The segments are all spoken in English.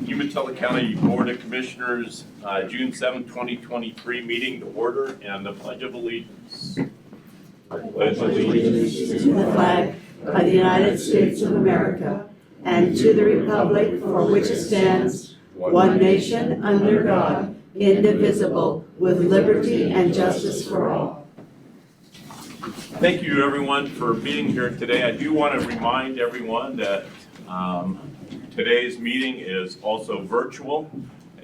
Umatilla County Board of Commissioners, June 7, 2023 meeting to order, and the Pledge of Allegiance. Pledge allegiance to the flag of the United States of America and to the republic for which it stands, one nation under God, indivisible, with liberty and justice for all. Thank you, everyone, for being here today. I do want to remind everyone that today's meeting is also virtual,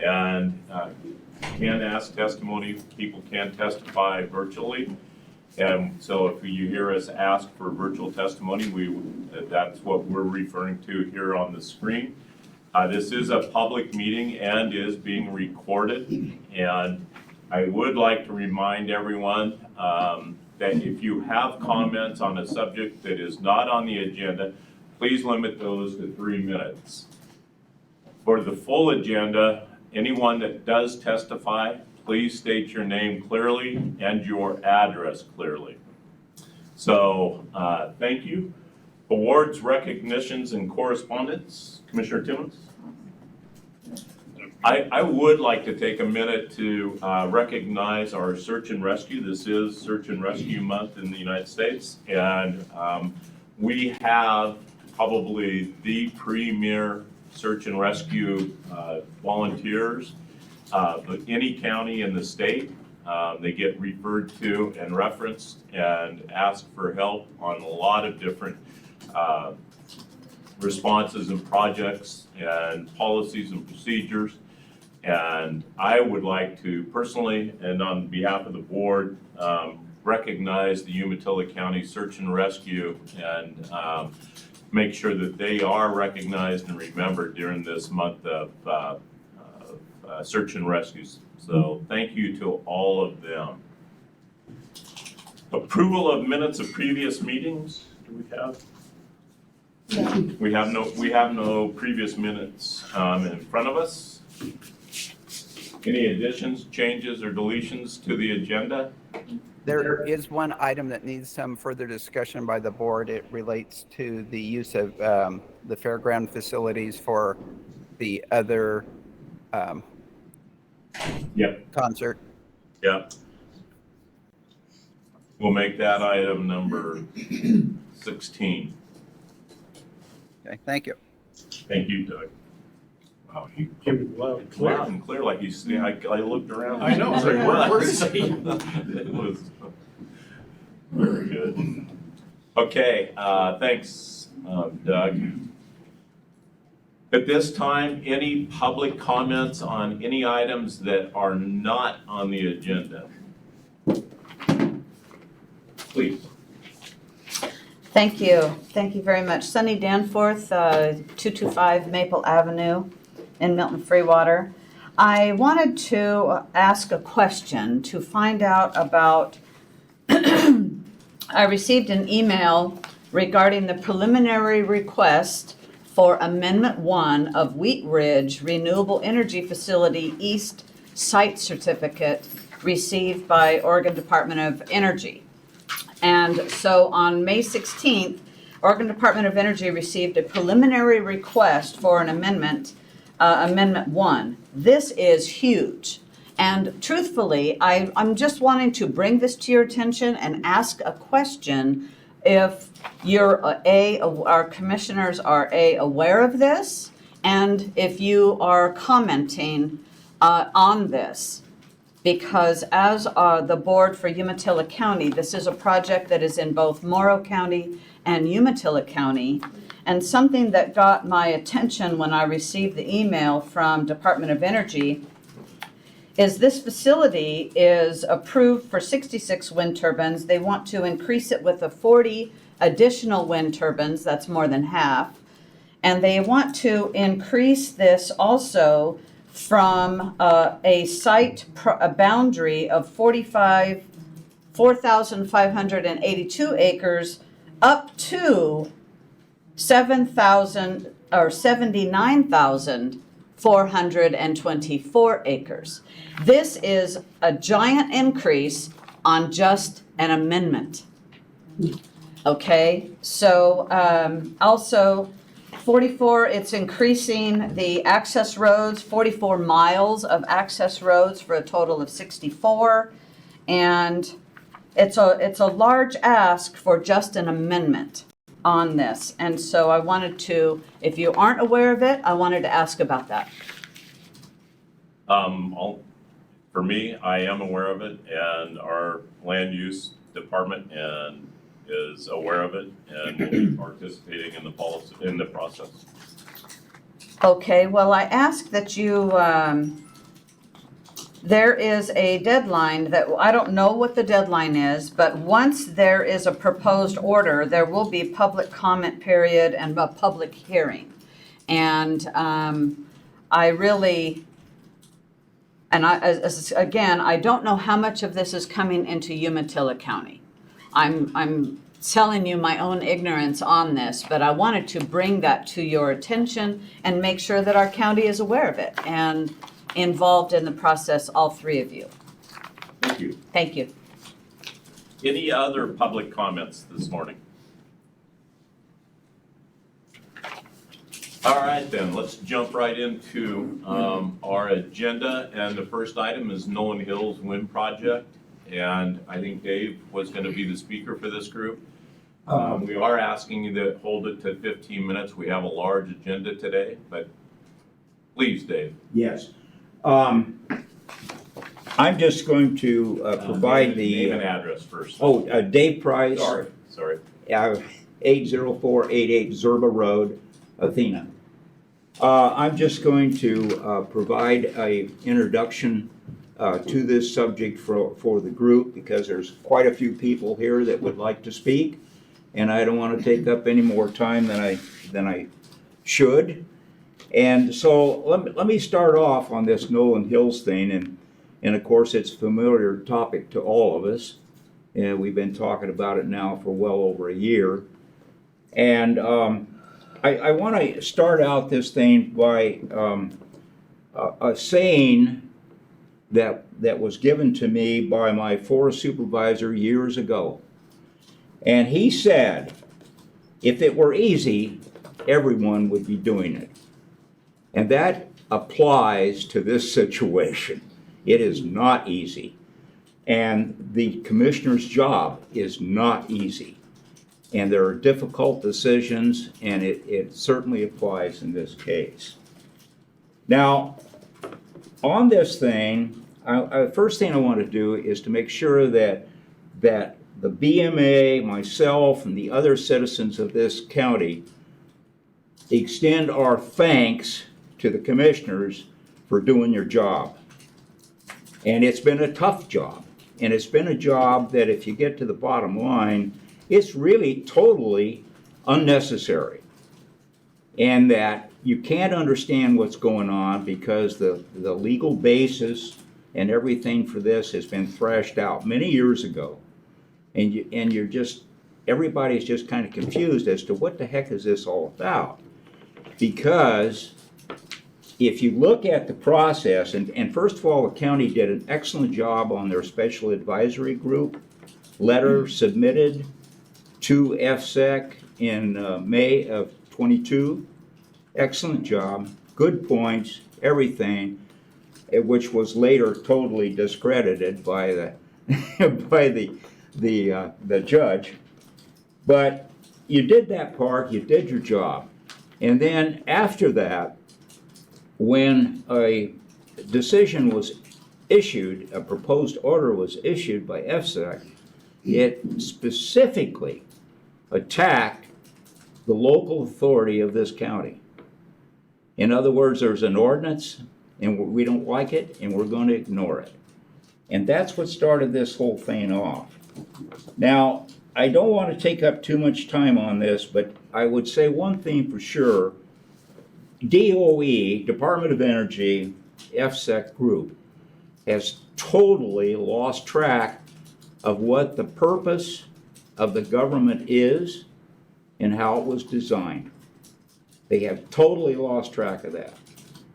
and can ask testimony. People can testify virtually. And so if you hear us ask for virtual testimony, that's what we're referring to here on the screen. This is a public meeting and is being recorded. And I would like to remind everyone that if you have comments on a subject that is not on the agenda, please limit those to 3 minutes. For the full agenda, anyone that does testify, please state your name clearly and your address clearly. So, thank you. Awards, recognitions, and correspondence. Commissioner Timmons? I would like to take a minute to recognize our search and rescue. This is Search and Rescue Month in the United States, and we have probably the premier search and rescue volunteers of any county in the state. They get referred to and referenced and asked for help on a lot of different responses and projects and policies and procedures. And I would like to personally, and on behalf of the board, recognize the Umatilla County Search and Rescue and make sure that they are recognized and remembered during this month of search and rescues. So thank you to all of them. Approval of minutes of previous meetings. Do we have? No. We have no previous minutes in front of us. Any additions, changes, or deletions to the agenda? There is one item that needs some further discussion by the board. It relates to the use of the fairground facilities for the other concert. Yep. We'll make that item number 16. Okay, thank you. Thank you, Doug. Wow, he loud and clear like he's. I looked around. I know. I was like, Where what? is he? It was very good. Okay, thanks, Doug. At this time, any public comments on any items that are not on the agenda? Please. Thank you. Thank you very much. Sunny Danforth, 225 Maple Avenue in Milton Freewater. I wanted to ask a question to find out about, I received an email regarding the preliminary request for Amendment 1 of Wheat Ridge Renewable Energy Facility East Site Certificate received by Oregon Department of Energy. And so on May 16th, Oregon Department of Energy received a preliminary request for an amendment, Amendment 1. This is huge. And truthfully, I'm just wanting to bring this to your attention and ask a question if our commissioners are aware of this, and if you are commenting on this. Because as the board for Umatilla County, this is a project that is in both Morrow County and Umatilla County. And something that got my attention when I received the email from Department of Energy is this facility is approved for 66 wind turbines. They want to increase it with 40 additional wind turbines. That's more than half. And they want to increase this also from a site a boundary of 4,582 acres up to 79,424 acres. This is a giant increase on just an amendment. Okay, so also 44, it's increasing the access roads, 44 miles of access roads for a total of 64. And it's a large ask for just an amendment on this. And so I wanted to, if you aren't aware of it, I wanted to ask about that. For me, I am aware of it, and our land use department is aware of it and will be participating in the policy, in the process. Okay, well, I ask that you, there is a deadline that, I don't know what the deadline is, but once there is a proposed order, there will be public comment period and a public hearing. And I really, and again, I don't know how much of this is coming into Umatilla County. I'm telling you my own ignorance on this, but I wanted to bring that to your attention and make sure that our county is aware of it and involved in the process, all three of you. Thank you. Thank you. Any other public comments this morning? All right, then, let's jump right into our agenda. And the first item is Nolan Hills Wind Project. And I think Dave was going to be the speaker for this group. We are asking you to hold it to 15 minutes. We have a large agenda today, but please, Dave. Yes. I'm just going to provide the... Name and address first. Dave Price. Sorry. 80488 Zerba Road, Athena. I'm just going to provide an introduction to this subject for the group, because there's quite a few people here that would like to speak, and I don't want to take up any more time than I should. And so let me start off on this Nolan Hills thing, and of course it's a familiar topic to all of us, and we've been talking about it now for well over a year. And I want to start out this thing by a saying that was given to me by my forest supervisor years ago. And he said, if it were easy, everyone would be doing it. And that applies to this situation. It is not easy. And the commissioner's job is not easy. And there are difficult decisions, and it certainly applies in this case. Now, on this thing, first thing I want to do is to make sure that the BMA, myself, and the other citizens of this county extend our thanks to the commissioners for doing your job. And it's been a tough job. And it's been a job that, if you get to the bottom line, it's really totally unnecessary. And that you can't understand what's going on because the legal basis and everything for this has been thrashed out many years ago. And you're just, everybody's just kind of confused as to what the heck is this all about. Because if you look at the process, and first of all, the county did an excellent job on their special advisory group letter submitted to FSEC in May of 22. Excellent job, good points, everything, which was later totally discredited by the judge. But you did that part, you did your job. And then after that, when a decision was issued, a proposed order was issued by FSEC, it specifically attacked the local authority of this county. In other words, there's an ordinance, and we don't like it, and we're going to ignore it. And that's what started this whole thing off. Now, I don't want to take up too much time on this, but I would say one thing for sure. DOE, Department of Energy, FSEC group, has totally lost track of what the purpose of the government is and how it was designed. They have totally lost track of that.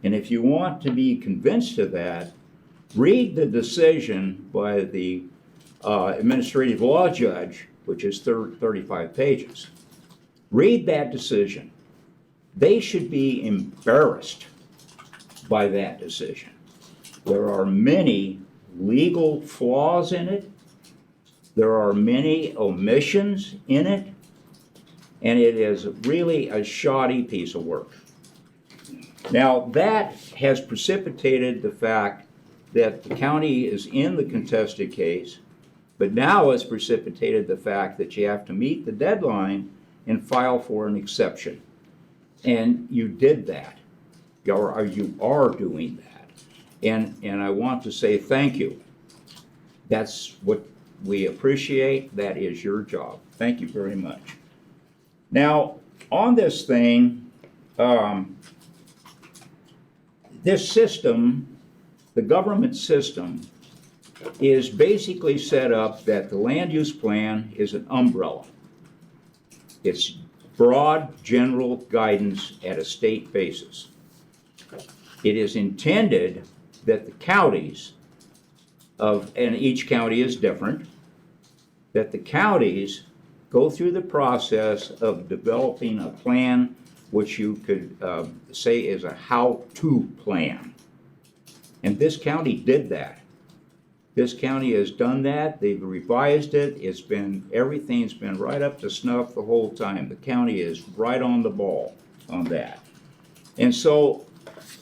And if you want to be convinced of that, read the decision by the administrative law judge, which is 35 pages. Read that decision. They should be embarrassed by that decision. There are many legal flaws in it. There are many omissions in it. And it is really a shoddy piece of work. Now, that has precipitated the fact that the county is in the contested case, but now it's precipitated the fact that you have to meet the deadline and file for an exception. And you did that, or you are doing that. And I want to say thank you. That's what we appreciate. That is your job. Thank you very much. Now, on this thing, this system, the government system, is basically set up that the land use plan is an umbrella. It's broad, general guidance at a state basis. It is intended that the counties and each county is different, that the counties go through the process of developing a plan which you could say is a how-to plan. And this county did that. This county has done that. They've revised it. Everything's been right up to snuff the whole time. The county is right on the ball on that. And so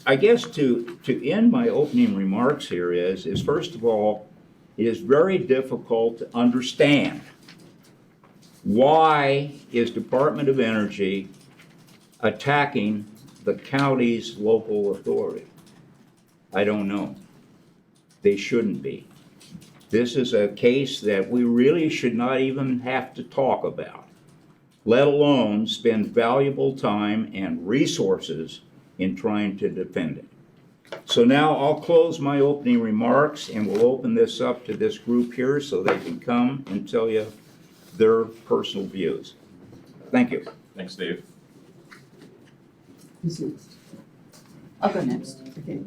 I guess to end my opening remarks here is first of all, it is very difficult to understand why is Department of Energy attacking the county's local authority. I don't know. They shouldn't be. This is a case that we really should not even have to talk about, let alone spend valuable time and resources in trying to defend it. So now I'll close my opening remarks and we'll open this up to this group here so they can come and tell you their personal views. Thank you. Thanks, Dave. Who's next? I'll go next. Okay.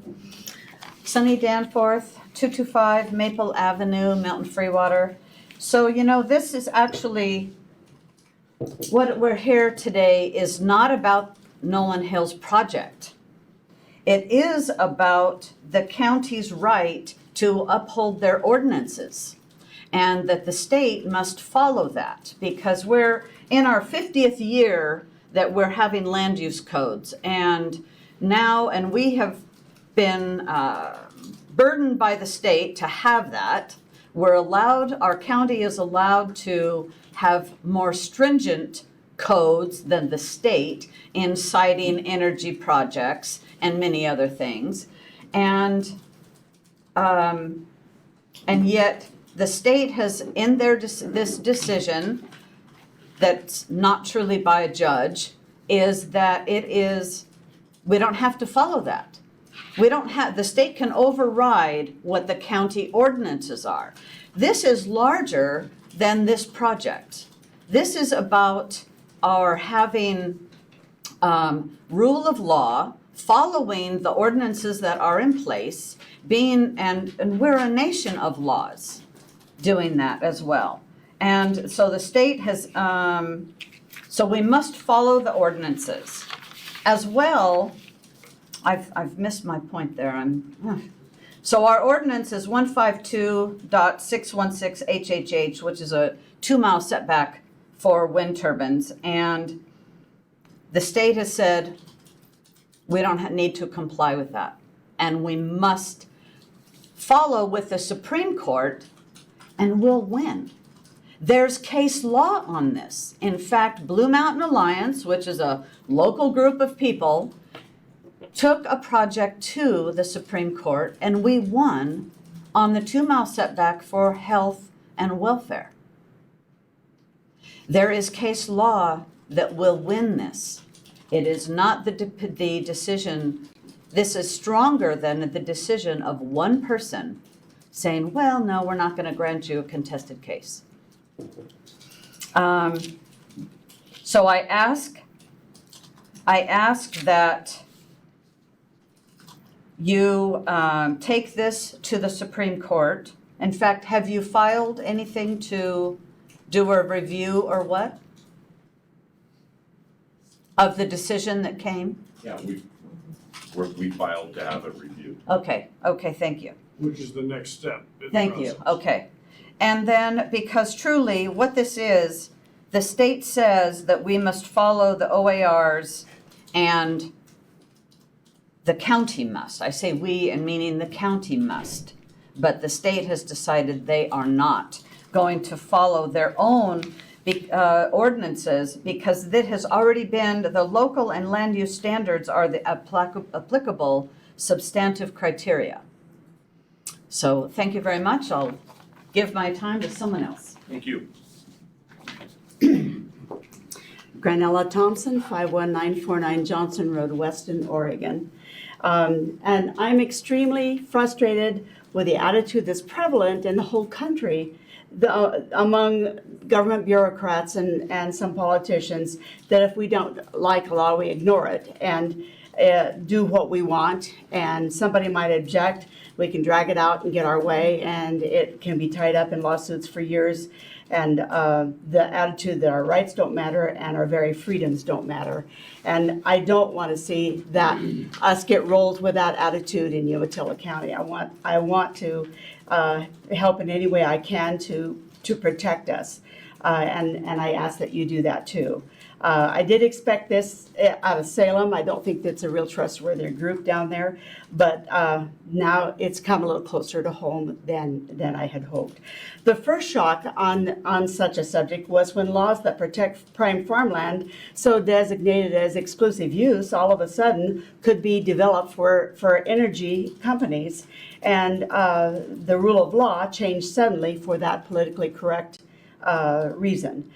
Sunny Danforth, 225 Maple Avenue, Milton Freewater. So, you know, this is actually, what we're here today is not about Nolan Hills project. It is about the county's right to uphold their ordinances, and that the state must follow that, because we're in our 50th year that we're having land use codes. And we have been burdened by the state to have that. Our county is allowed to have more stringent codes than the state in citing energy projects and many other things. And yet the state has, in this decision, that's not truly by a judge, is that we don't have to follow that. The state can override what the county ordinances are. This is larger than this project. This is about our having rule of law, following the ordinances that are in place, and we're a nation of laws doing that as well. And so the state has, so we must follow the ordinances. As well, I've missed my point there. So our ordinance is 152.616 HHH, which is a 2-mile setback for wind turbines. And the state has said, we don't need to comply with that. And we must follow with the Supreme Court, and we'll win. There's case law on this. In fact, Blue Mountain Alliance, which is a local group of people, took a project to the Supreme Court, and we won on the 2-mile setback for health and welfare. There is case law that will win this. It is not the decision. This is stronger than the decision of one person saying, well, no, we're not going to grant you a contested case. So I ask that you take this to the Supreme Court. In fact, have you filed anything to do a review or what? of the decision that came? Yeah, we filed to have it reviewed. Okay, thank you. Which is the next step in the Thank you, process. okay. And then, because truly, what this is, the state says that we must follow the OARs and the county must. I say we, and meaning the county must. But the state has decided they are not going to follow their own ordinances because that has already been, the local and land use standards are the applicable substantive criteria. So thank you very much. I'll give my time to someone else. Thank you. Granella Thompson, 51949 Johnson Road, Weston, Oregon. And I'm extremely frustrated with the attitude that's prevalent in the whole country among government bureaucrats and some politicians, that if we don't like a law, we ignore it and do what we want. And somebody might object, we can drag it out and get our way, and it can be tied up in lawsuits for years. And the attitude that our rights don't matter and our very freedoms don't matter. And I don't want to see that us get rolled with that attitude in Umatilla County. I want to help in any way I can to protect us. And I ask that you do that too. I did expect this out of Salem. I don't think that's a real trustworthy group down there, but now it's come a little closer to home than I had hoped. The first shock on such a subject was when laws that protect prime farmland, so designated as exclusive use, all of a sudden could be developed for energy companies, and the rule of law changed suddenly for that politically correct reason.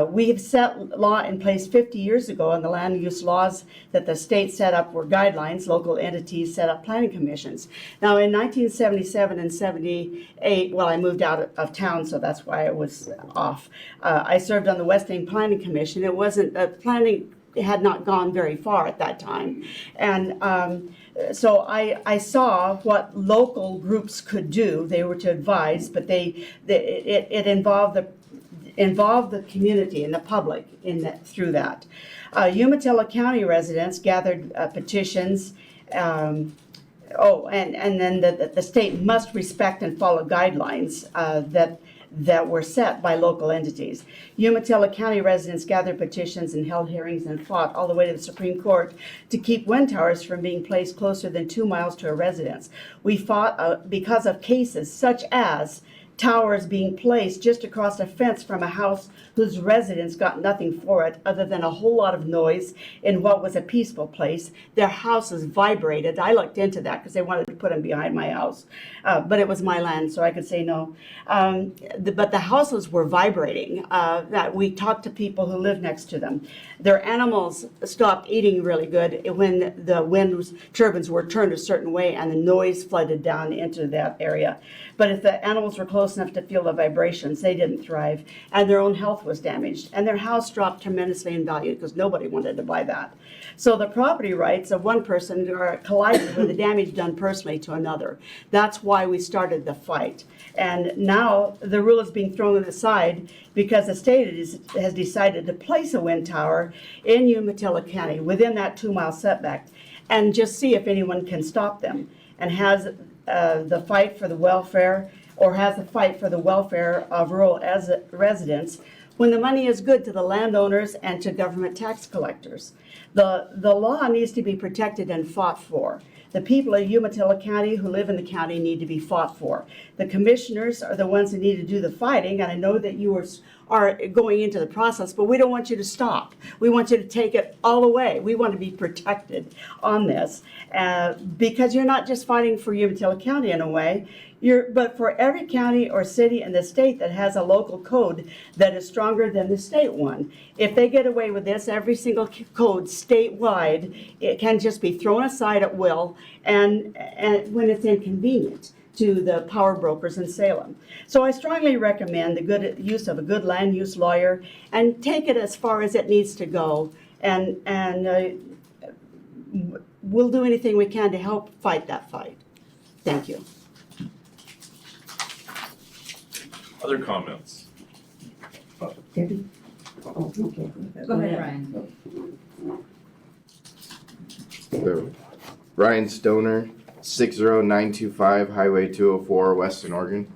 We have set law in place 50 years ago, and the land use laws that the state set up were guidelines. Local entities set up planning commissions. Now, in 1977 and 78, well, I moved out of town, so that's why I was off. I served on the West End Planning Commission. It wasn't, planning had not gone very far at that time. And so I saw what local groups could do. They were to advise, but it involved the community and the public through that. Umatilla County residents gathered petitions. And then the state must respect and follow guidelines that were set by local entities. Umatilla County residents gathered petitions and held hearings and fought all the way to the Supreme Court to keep wind towers from being placed closer than 2 miles to a residence. We fought because of cases such as towers being placed just across a fence from a house whose residents got nothing for it other than a whole lot of noise in what was a peaceful place. Their houses vibrated. I looked into that because they wanted to put them behind my house, but it was my land, so I could say no. But the houses were vibrating. That we talked to people who lived next to them. Their animals stopped eating really good when the wind turbines were turned a certain way and the noise flooded down into that area. But if the animals were close enough to feel the vibrations, they didn't thrive, and their own health was damaged, and their house dropped tremendously in value because nobody wanted to buy that. So the property rights of one person are collided with the damage done personally to another. That's why we started the fight. And now the rule is being thrown aside because the state has decided to place a wind tower in Umatilla County within that 2-mile setback and just see if anyone can stop them, and has the fight for the welfare, or has the fight for the welfare of rural residents when the money is good to the landowners and to government tax collectors. The law needs to be protected and fought for. The people of Umatilla County who live in the county need to be fought for. The commissioners are the ones that need to do the fighting, and I know that you are going into the process, but we don't want you to stop. We want you to take it all the way. We want to be protected on this because you're not just fighting for Umatilla County in a way, but for every county or city in the state that has a local code that is stronger than the state one. If they get away with this, every single code statewide, it can just be thrown aside at will and when it's inconvenient to the power brokers in Salem. So I strongly recommend the good use of a good land use lawyer and take it as far as it needs to go, and we'll do anything we can to help fight that fight. Thank you. Other comments? Debbie? Oh, okay. Go ahead, Ryan. So, Ryan Stoner, 60925 Highway 204, Weston, Oregon.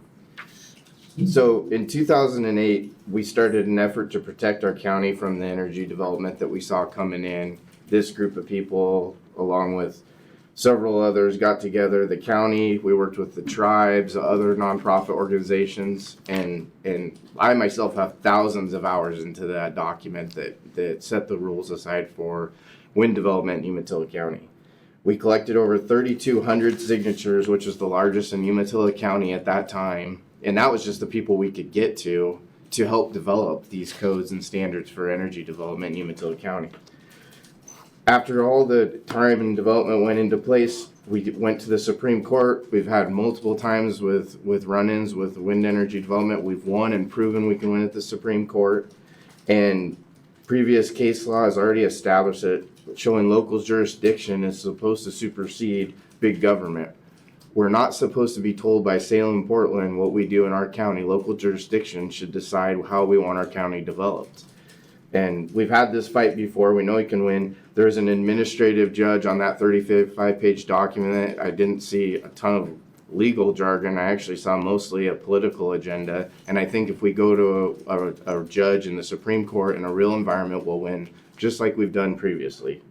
So in 2008, we started an effort to protect our county from the energy development that we saw coming in. This group of people, along with several others, got together, the county, we worked with the tribes, other nonprofit organizations, and I myself have thousands of hours into that document that set the rules aside for wind development in Umatilla County. We collected over 3,200 signatures, which is the largest in Umatilla County at that time. And that was just the people we could get to help develop these codes and standards for energy development in Umatilla County. After all the time and development went into place, we went to the Supreme Court. We've had multiple times with run-ins with wind energy development. We've won and proven we can win at the Supreme Court. And previous case law has already established that showing local jurisdiction is supposed to supersede big government. We're not supposed to be told by Salem, Portland what we do in our county. Local jurisdiction should decide how we want our county developed. And we've had this fight before. We know we can win. There's an administrative judge on that 35-page document. I didn't see a ton of legal jargon. I actually saw mostly a political agenda. And I think if we go to a judge in the Supreme Court in a real environment, we'll win, just like we've done previously.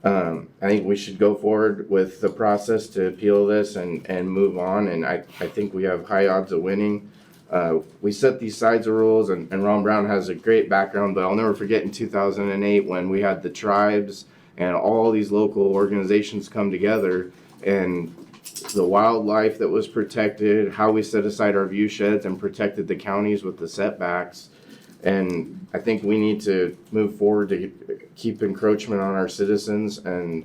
I think we should go forward with the process to appeal this and move on. And I think we have high odds of winning. We set these sides of rules, and Ron Brown has a great background, but I'll never forget in 2008 when we had the tribes and all these local organizations come together, and the wildlife that was protected, how we set aside our view sheds and protected the counties with the setbacks. And I think we need to move forward to keep encroachment on our citizens. And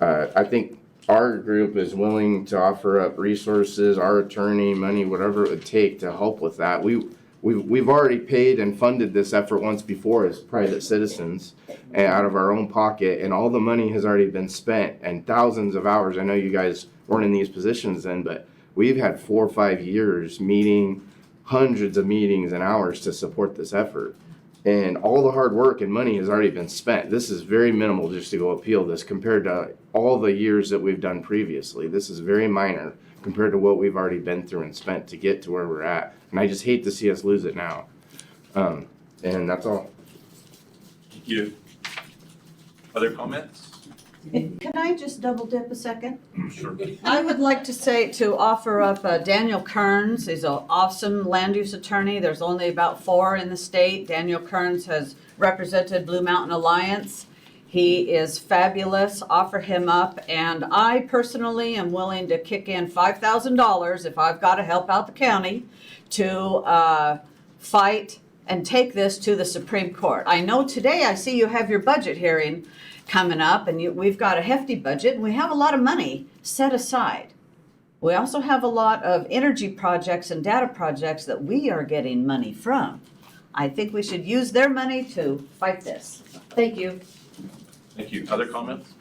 I think our group is willing to offer up resources, our attorney, money, whatever it would take to help with that. We've already paid and funded this effort once before as private citizens and out of our own pocket, and all the money has already been spent and thousands of hours. I know you guys weren't in these positions then, but we've had 4 or 5 years meeting, hundreds of meetings and hours to support this effort. And all the hard work and money has already been spent. This is very minimal just to go appeal this compared to all the years that we've done previously. This is very minor compared to what we've already been through and spent to get to where we're at. And I just hate to see us lose it now. And that's all. Thank you. Other comments? Can I just double dip a second? Sure. I would like to offer up Daniel Kearns. He's an awesome land use attorney. There's only about 4 in the state. Daniel Kearns has represented Blue Mountain Alliance. He is fabulous. Offer him up. And I personally am willing to kick in $5,000 if I've got to help out the county to fight and take this to the Supreme Court. I know today I see you have your budget hearing coming up, and we've got a hefty budget, and we have a lot of money set aside. We also have a lot of energy projects and data projects that we are getting money from. I think we should use their money to fight this. Thank you. Thank you. Other comments?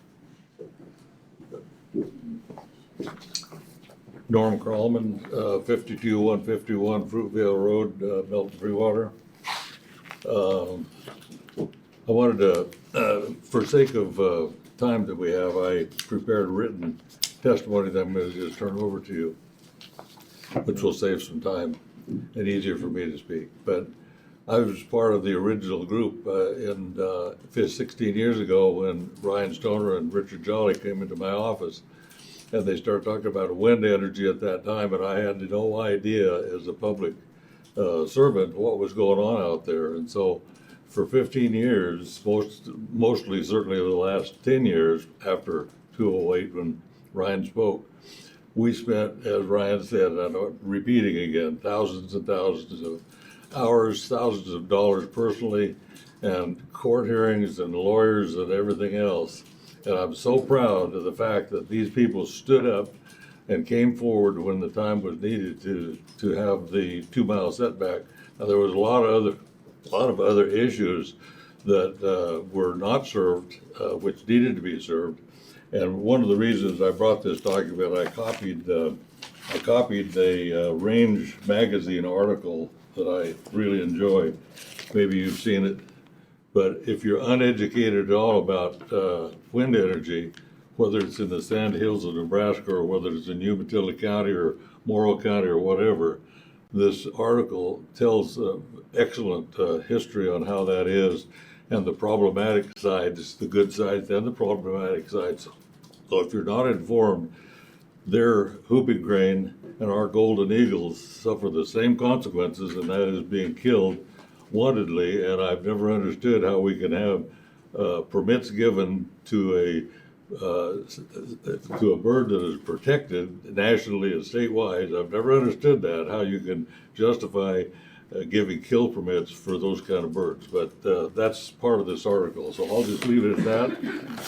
Norm Krallman, 52151 Fruitvale Road, Milton Freewater. I wanted to, for sake of time that we have, I prepared a written testimony that I'm going to just turn over to you, which will save some time and easier for me to speak. But I was part of the original group 16 years ago when Ryan Stoner and Richard Jolly came into my office, and they started talking about wind energy at that time, and I had no idea as a public servant what was going on out there. And so for 15 years, mostly certainly the last 10 years after 2008 when Ryan spoke, we spent, as Ryan said, I'm repeating again, thousands and thousands of hours, thousands of dollars personally, and court hearings and lawyers and everything else. And I'm so proud of the fact that these people stood up and came forward when the time was needed to have the 2-mile setback. Now, there was a lot of other issues that were not served, which needed to be served. And one of the reasons I brought this document, I copied a Range magazine article that I really enjoy. Maybe you've seen it. But if you're uneducated at all about wind energy, whether it's in the Sand Hills of Nebraska or whether it's in Umatilla County or Morrow County or whatever, this article tells excellent history on how that is and the problematic sides, the good sides and the problematic sides. So if you're not informed, their whooping crane and our golden eagles suffer the same consequences, and that is being killed wantedly. And I've never understood how we can have permits given to a bird that is protected nationally and statewide. I've never understood that, how you can justify giving kill permits for those kind of birds. But that's part of this article. So I'll just leave it at that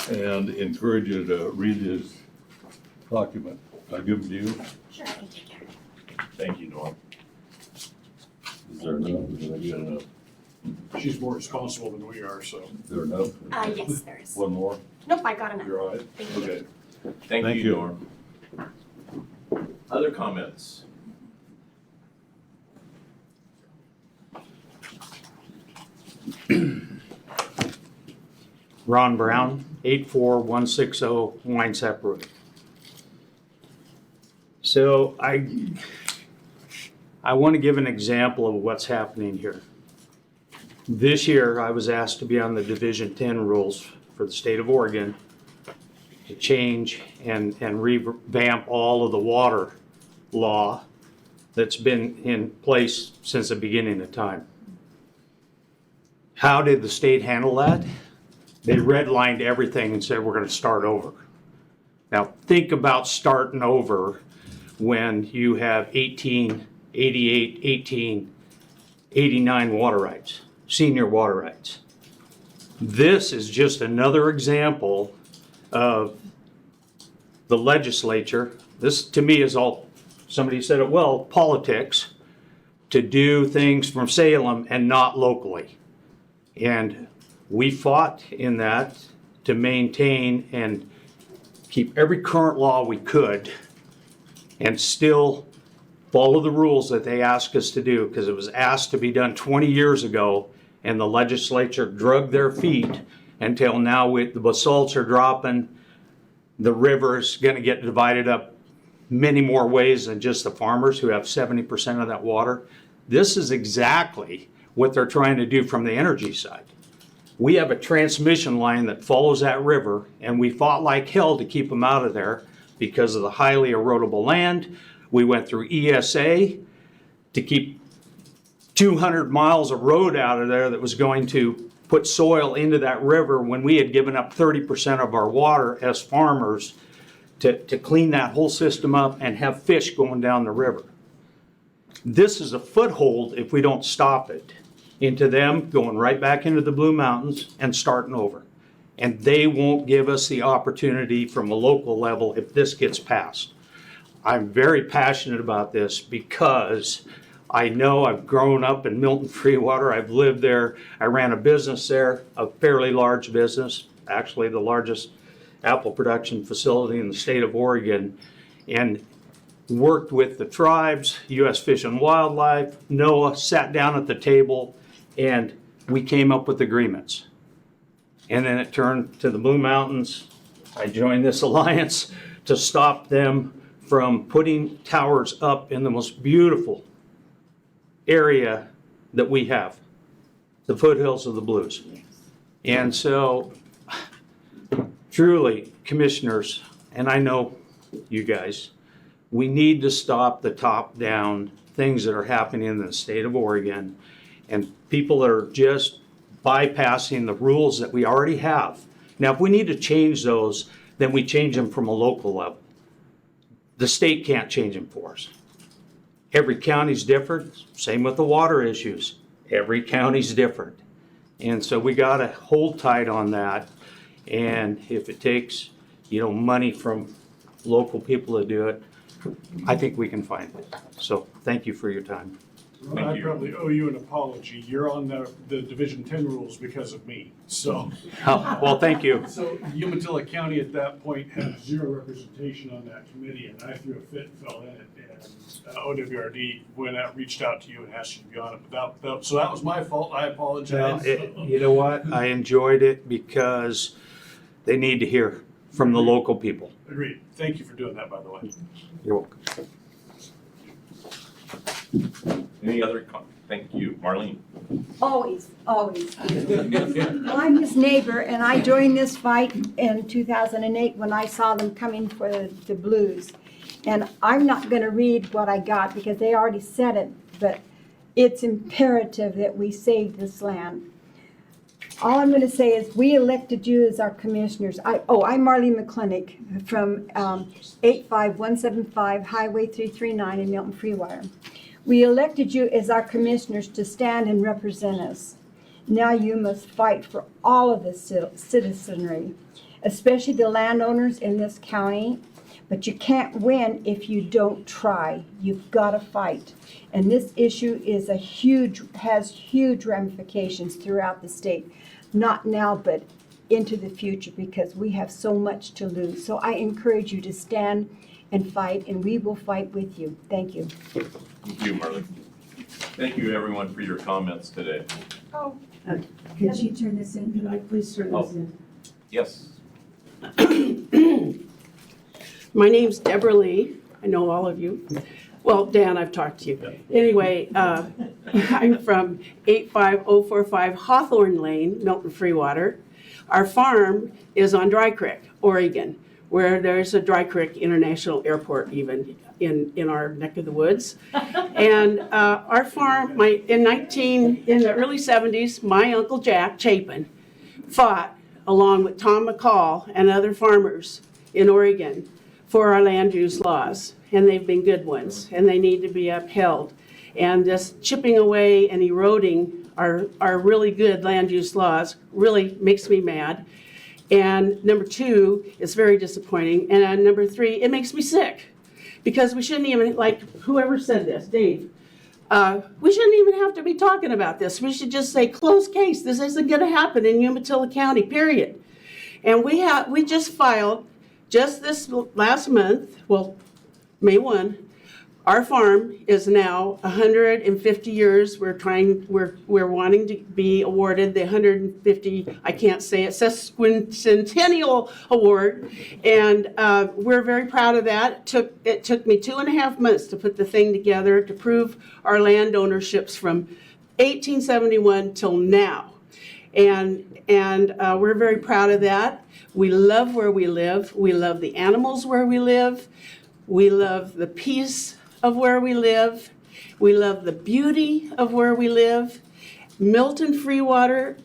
and encourage you to read this document. I'll give it to you. Sure, I can take care of it. Thank you, Norm. Is there enough? Did I get enough? She's more responsible than we are, so. Is there enough? Yes, there is. One more? Nope, I got enough. You're all right? Thank you. Okay. Thank Thank you, you. Norm. Other comments? Ron Brown, 84160 Winesap Road. So I want to give an example of what's happening here. This year, I was asked to be on the Division 10 rules for the state of Oregon to change and revamp all of the water law that's been in place since the beginning of time. How did the state handle that? They redlined everything and said, we're going to start over. Now, think about starting over when you have 1888, 1889 water rights, senior water rights. This is just another example of the legislature. This, to me, is all, somebody said it well, politics, to do things from Salem and not locally. And we fought in that to maintain and keep every current law we could and still follow the rules that they asked us to do, because it was asked to be done 20 years ago and the legislature dragged their feet until now. With the basalts are dropping, the river's going to get divided up many more ways than just the farmers who have 70% of that water. This is exactly what they're trying to do from the energy side. We have a transmission line that follows that river, and we fought like hell to keep them out of there because of the highly erodible land. We went through ESA to keep 200 miles of road out of there that was going to put soil into that river when we had given up 30% of our water as farmers to clean that whole system up and have fish going down the river. This is a foothold, if we don't stop it, into them going right back into the Blue Mountains and starting over. And they won't give us the opportunity from a local level if this gets passed. I'm very passionate about this because I know I've grown up in Milton Freewater. I've lived there. I ran a business there, a fairly large business, actually the largest apple production facility in the state of Oregon, and worked with the tribes, U.S. Fish and Wildlife, NOAA, sat down at the table, and we came up with agreements. And then it turned to the Blue Mountains. I joined this alliance to stop them from putting towers up in the most beautiful area that we have, the foothills of the Blues. And so, truly, commissioners, and I know you guys, we need to stop the top-down things that are happening in the state of Oregon, and people that are just bypassing the rules that we already have. Now, if we need to change those, then we change them from a local level. The state can't change them for us. Every county's different, same with the water issues. Every county's different. And so we gotta hold tight on that. And if it takes, money from local people to do it, I think we can find it. So thank you for your time. Thank I you. probably owe you an apology. You're on the Division 10 rules because of me, so. Oh, well, thank you. So Umatilla County at that point had 0 representation on that committee, and I threw a fit and fell in it. And OWRD reached out to you and asked you to be on it. So that was my fault. I Well, apologize. you know what? I enjoyed it because they need to hear from the local people. Agreed. Thank you for doing that, by the way. You're welcome. Any other, thank you, Marlene. Always, always. I'm his neighbor, and I joined this fight in 2008 when I saw them coming for the blues. And I'm not going to read what I got because they already said it, but it's imperative that we save this land. All I'm going to say is we elected you as our commissioners. I'm Marlene McClintock from 85175 Highway 339 in Milton Freewire. We elected you as our commissioners to stand and represent us. Now you must fight for all of the citizenry, especially the landowners in this county. But you can't win if you don't try. You've got to fight. And this issue is has huge ramifications throughout the state. Not now, but into the future, because we have so much to lose. So I encourage you to stand and fight, and we will fight with you. Thank you. Thank you, Marlene. Thank you, everyone, for your comments today. Could you turn this in? Could I please turn this in? Yes. My name's Deborah Lee. I know all of you. Well, Dan, I've talked to you. Anyway, I'm from 85045 Hawthorne Lane, Milton Freewater. Our farm is on Dry Creek, Oregon, where there's a Dry Creek International Airport even in our neck of the woods. And our farm, in the early 70s, my Uncle Jack Chapin fought along with Tom McCall and other farmers in Oregon for our land use laws, and they've been good ones, and they need to be upheld. And this chipping away and eroding our really good land use laws really makes me mad. And number 2, it's very disappointing. And number 3, it makes me sick, because we shouldn't even, like whoever said this, Dave, we shouldn't even have to be talking about this. We should just say, closed case. This isn't going to happen in Umatilla County, period. And we just filed, just this last month, well, May 1, our farm is now 150 years. We're wanting to be awarded the 150, I can't say it, sesquicentennial award. And we're very proud of that. It took me 2.5 months to put the thing together to prove our land ownerships from 1871 till now. And we're very proud of that. We love where we live. We love the animals where we live. We love the peace of where we live. We love the beauty of where we live. Milton Freewater,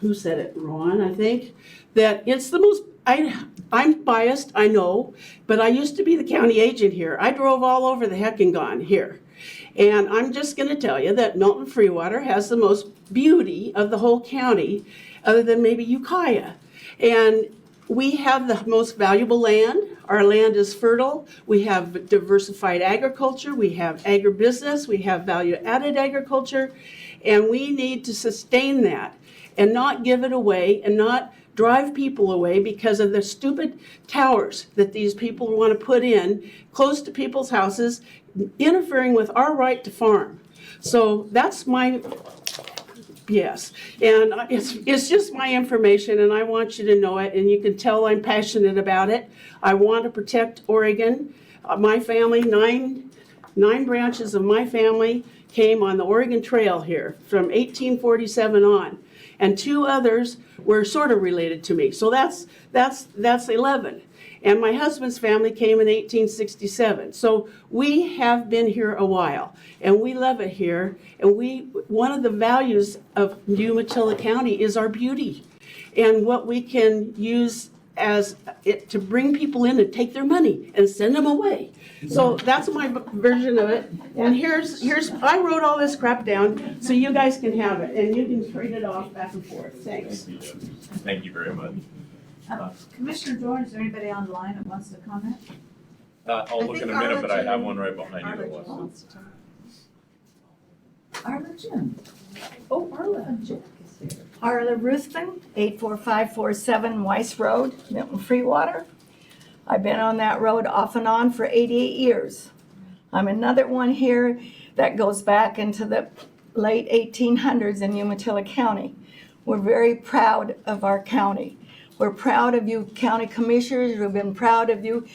who said it? Ron, I think, that it's the most, I'm biased, I know, but I used to be the county agent here. I drove all over the Heckingon here. And I'm just going to tell you that Milton Freewater has the most beauty of the whole county, other than maybe Ukiah. And we have the most valuable land. Our land is fertile. We have diversified agriculture. We have agribusiness. We have value-added agriculture. And we need to sustain that and not give it away and not drive people away because of the stupid towers that these people want to put in close to people's houses, interfering with our right to farm. So that's my, yes. And it's just my information, and I want you to know it, and you can tell I'm passionate about it. I want to protect Oregon. My family, nine branches of my family came on the Oregon Trail here from 1847 on, and 2 others were sort of related to me. So that's 11. And my husband's family came in 1867. So we have been here a while, and we love it here. And one of the values of Umatilla County is our beauty, and what we can use as it to bring people in and take their money and send them away. So that's my version of it. And here's I wrote all this crap down so you guys can have it, and you can trade it off back and forth. Thanks. Thank you very much. Commissioner Dorn, is there anybody online that wants to comment? I'll look in a minute, but I have one right behind you that wants to. Arla Ruthven, 84547 Weiss Road, Milton Freewater. I've been on that road off and on for 88 years. I'm another one here that goes back into the late 1800s in Umatilla County. We're very proud of our county. We're proud of you county commissioners. We've been proud of you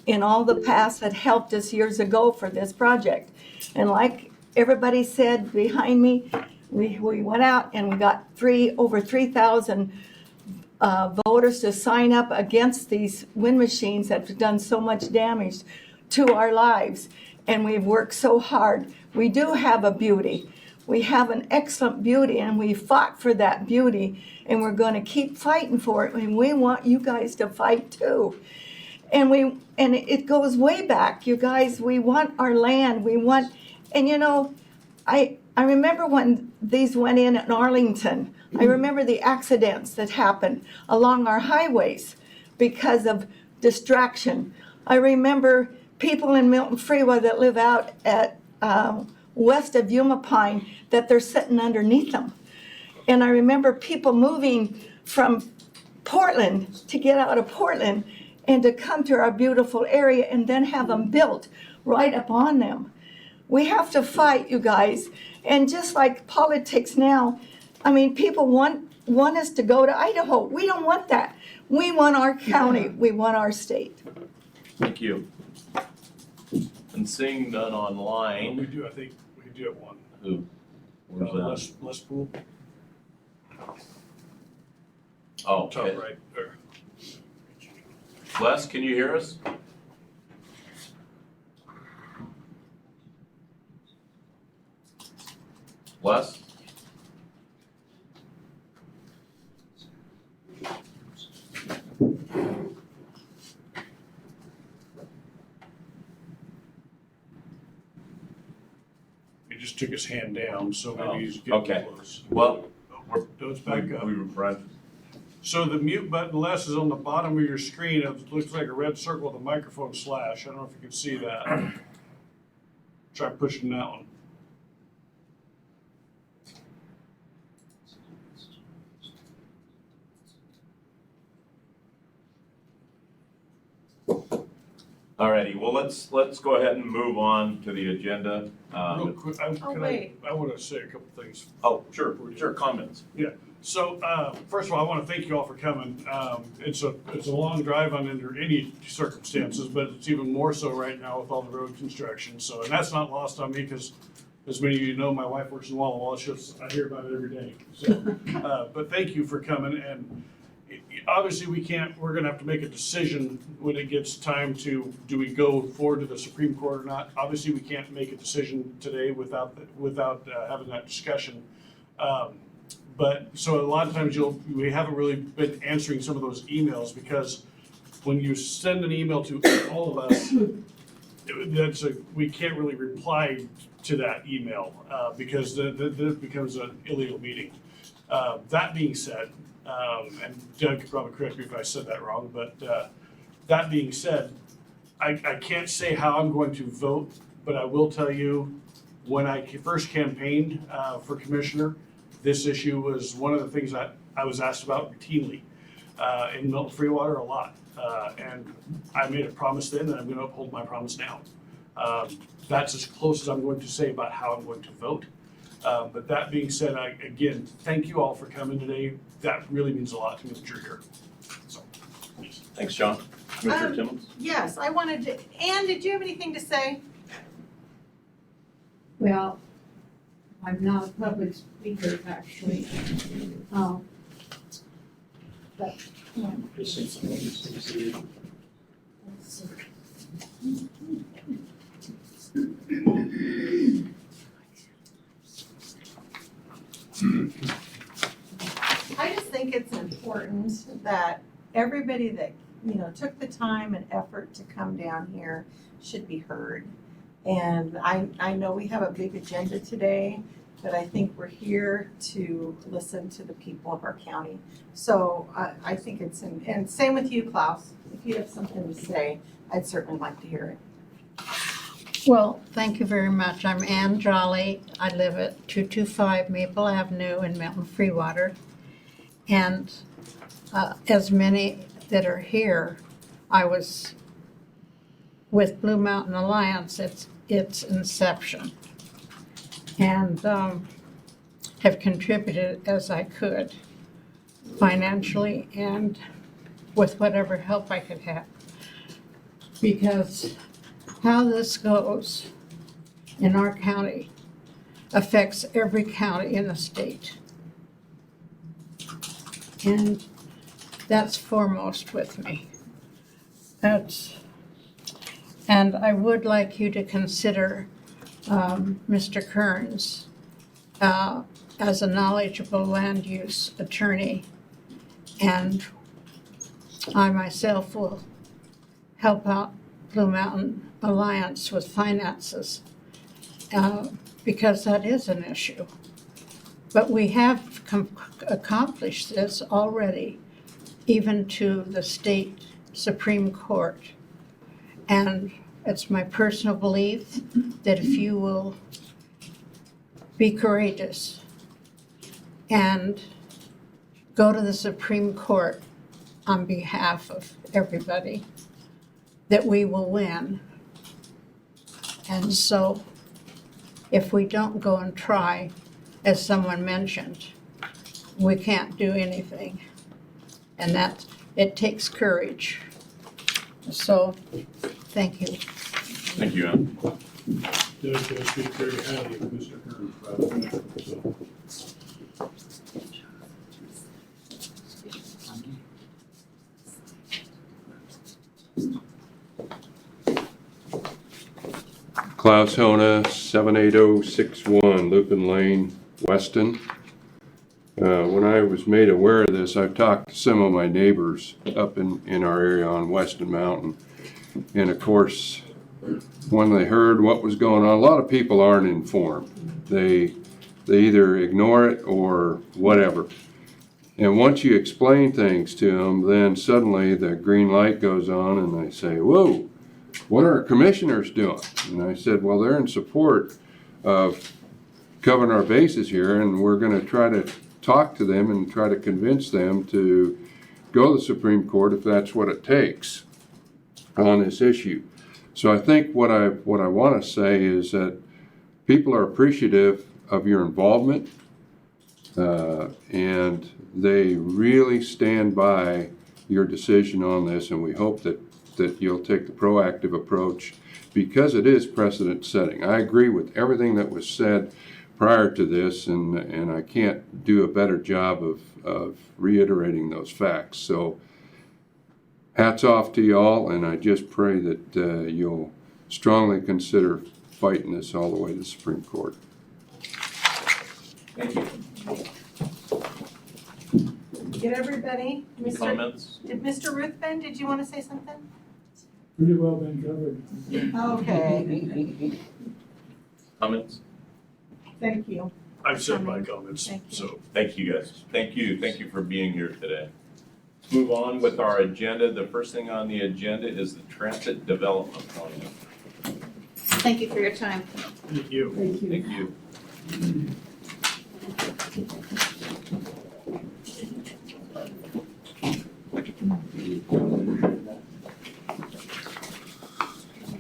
in all the past that helped us years ago for this project. And like everybody said behind me, we went out and we got over 3,000 voters to sign up against these wind machines that have done so much damage to our lives. And we've worked so hard. We do have a beauty. We have an excellent beauty, and we fought for that beauty, and we're going to keep fighting for it. And we want you guys to fight too. And it goes way back, you guys. We want our land. And you know, I remember when these went in Arlington. I remember the accidents that happened along our highways because of distraction. I remember people in Milton Freeway that live out at west of Umatilla that they're sitting underneath them. And I remember people moving from Portland to get out of Portland and to come to our beautiful area and then have them built right up on them. We have to fight, you guys. And just like politics now, I mean, people want us to go to Idaho. We don't want that. We want our county. We want our state. Thank you. And seeing none We online, do, I think, we do have one. who? Where's that? Les Pool, Oh, top okay. right there. Les, can you hear us? Les? He just took his hand down, so maybe he's getting okay. close. Well, we're, So it's back up. we were friends. So the mute button, Les, is on the bottom of your screen. It looks like a red circle with a microphone slash. I don't know if you can see that. Try pushing that one. Alrighty, well, let's go ahead and move on to the agenda. Real quick, I want to say a couple things. Oh, sure, comments. So, first of all, I want to thank you all for coming. It's a long drive under any circumstances, but it's even more so right now with all the road construction. So, and that's not lost on me because, as many of you know, my wife works in Walla Walla. I hear about it every day. So, but thank you for coming. And obviously, we're going to have to make a decision when it gets time to, do we go forward to the Supreme Court or not? Obviously, we can't make a decision today without having that discussion. But so a lot of times we haven't really been answering some of those emails because when you send an email to all of us, we can't really reply to that email because that becomes an illegal meeting. That being said, and Doug could probably correct me if I said that wrong, but that being said, I can't say how I'm going to vote, but I will tell you when I first campaigned for commissioner, this issue was one of the things that I was asked about routinely in Milton Freewater a lot. And I made a promise then, and I'm going to uphold my promise now. That's as close as I'm going to say about how I'm going to vote. But that being said, again, thank you all for coming today. That really means a lot to me that you're here. So, please. Thanks, John. Commissioner Timmons? Yes, I wanted to, Ann, did you have anything to say? Well, I'm not a public speaker, actually. But, I just think it's important that everybody that, took the time and effort to come down here should be heard. And I know we have a big agenda today, but I think we're here to listen to the people of our county. So I think and same with you, Klaus. If you have something to say, I'd certainly like to hear it. Well, thank you very much. I'm Ann Jolly. I live at 225 Maple Avenue in Milton Freewater. And as many that are here, I was with Blue Mountain Alliance at its inception, and have contributed as I could financially and with whatever help I could have. Because how this goes in our county affects every county in the state. And that's foremost with me. And I would like you to consider Mr. Kearns as a knowledgeable land use attorney. And I myself will help out Blue Mountain Alliance with finances because that is an issue. But we have accomplished this already, even to the state Supreme Court. And it's my personal belief that if you will be courageous and go to the Supreme Court on behalf of everybody, that we will win. And so if we don't go and try, as someone mentioned, we can't do anything. And that it takes courage. So, thank you. Thank you, Ann. Doug does speak very highly of Mr. Kearns, by the way, so. Klaus Hona, 78061 Lupin Lane, Weston. When I was made aware of this, I've talked to some of my neighbors up in our area on Weston Mountain. And of course, when they heard what was going on, a lot of people aren't informed. They either ignore it or whatever. And once you explain things to them, then suddenly the green light goes on and they say, whoa, what are our commissioners doing? And I said, well, they're in support of covering our bases here, and we're going to try to talk to them and try to convince them to go to the Supreme Court if that's what it takes on this issue. So I think what I want to say is that people are appreciative of your involvement, and they really stand by your decision on this, and we hope that you'll take the proactive approach because it is precedent setting. I agree with everything that was said prior to this, and I can't do a better job of reiterating those facts. So hats off to y'all, and I just pray that you'll strongly consider fighting this all the way to the Supreme Court. Thank you. Get everybody? Any comments? Mr. Ruthven, did you want to say something? Pretty well been covered. Okay, Comments? thank you. I've said my comments, Thank you. so. Thank you, guys. Thank you for being here today. Let's move on with our agenda. The first thing on the agenda is the transit development plan. Thank you for your time. Thank you. Thank you.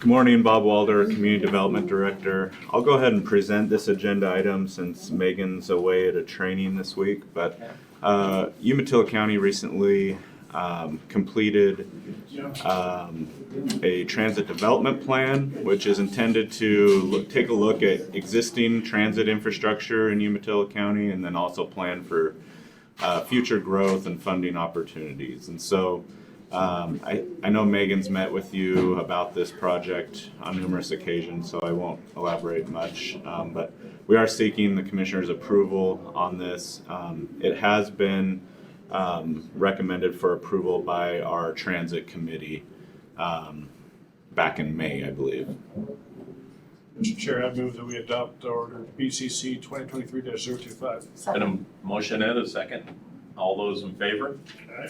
Good morning, Bob Walder, Community Development Director. I'll go ahead and present this agenda item since Megan's away at a training this week. But Umatilla County recently completed a transit development plan, which is intended to take a look at existing transit infrastructure in Umatilla County and then also plan for future growth and funding opportunities. And so I know Megan's met with you about this project on numerous occasions, so I won't elaborate much, but we are seeking the Commissioner's approval on this. It has been recommended for approval by our Transit Committee back in May, I believe. Mr. Chair, I move that we adopt order BCC 2023-025. And a motion and a second. All those in favor?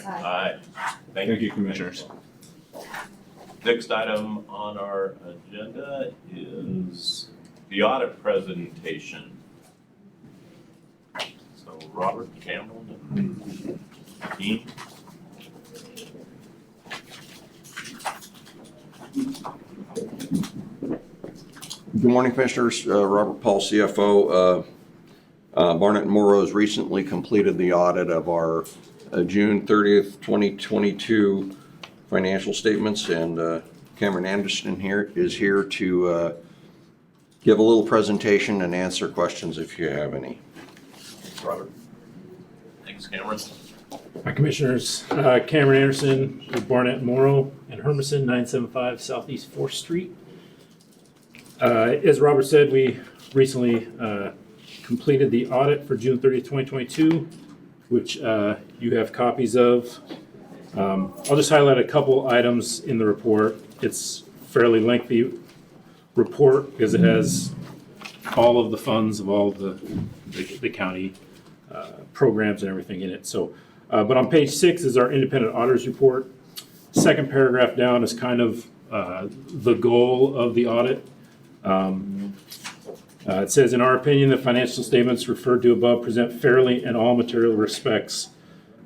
Aye. Thank you, Commissioners. Next item on our agenda is the audit presentation. So Robert, Cameron, and Dean. Good morning, Commissioners. Robert Paul, CFO. Barnett & Morrow's recently completed the audit of our June 30th, 2022 financial statements, and Cameron Anderson is here to give a little presentation and answer questions if you have any. Robert. Thanks, Cameron. Hi, Commissioners. Cameron Anderson with Barnett & Morrow in Hermiston, 975 Southeast 4th Street. As Robert said, we recently completed the audit for June 30th, 2022, which you have copies of. I'll just highlight a couple items in the report. It's a fairly lengthy report because it has all of the funds of all of the county programs and everything in it. So, but on page 6 is our independent auditors report. Second paragraph down is kind of the goal of the audit. It says, in our opinion, the financial statements referred to above present fairly in all material respects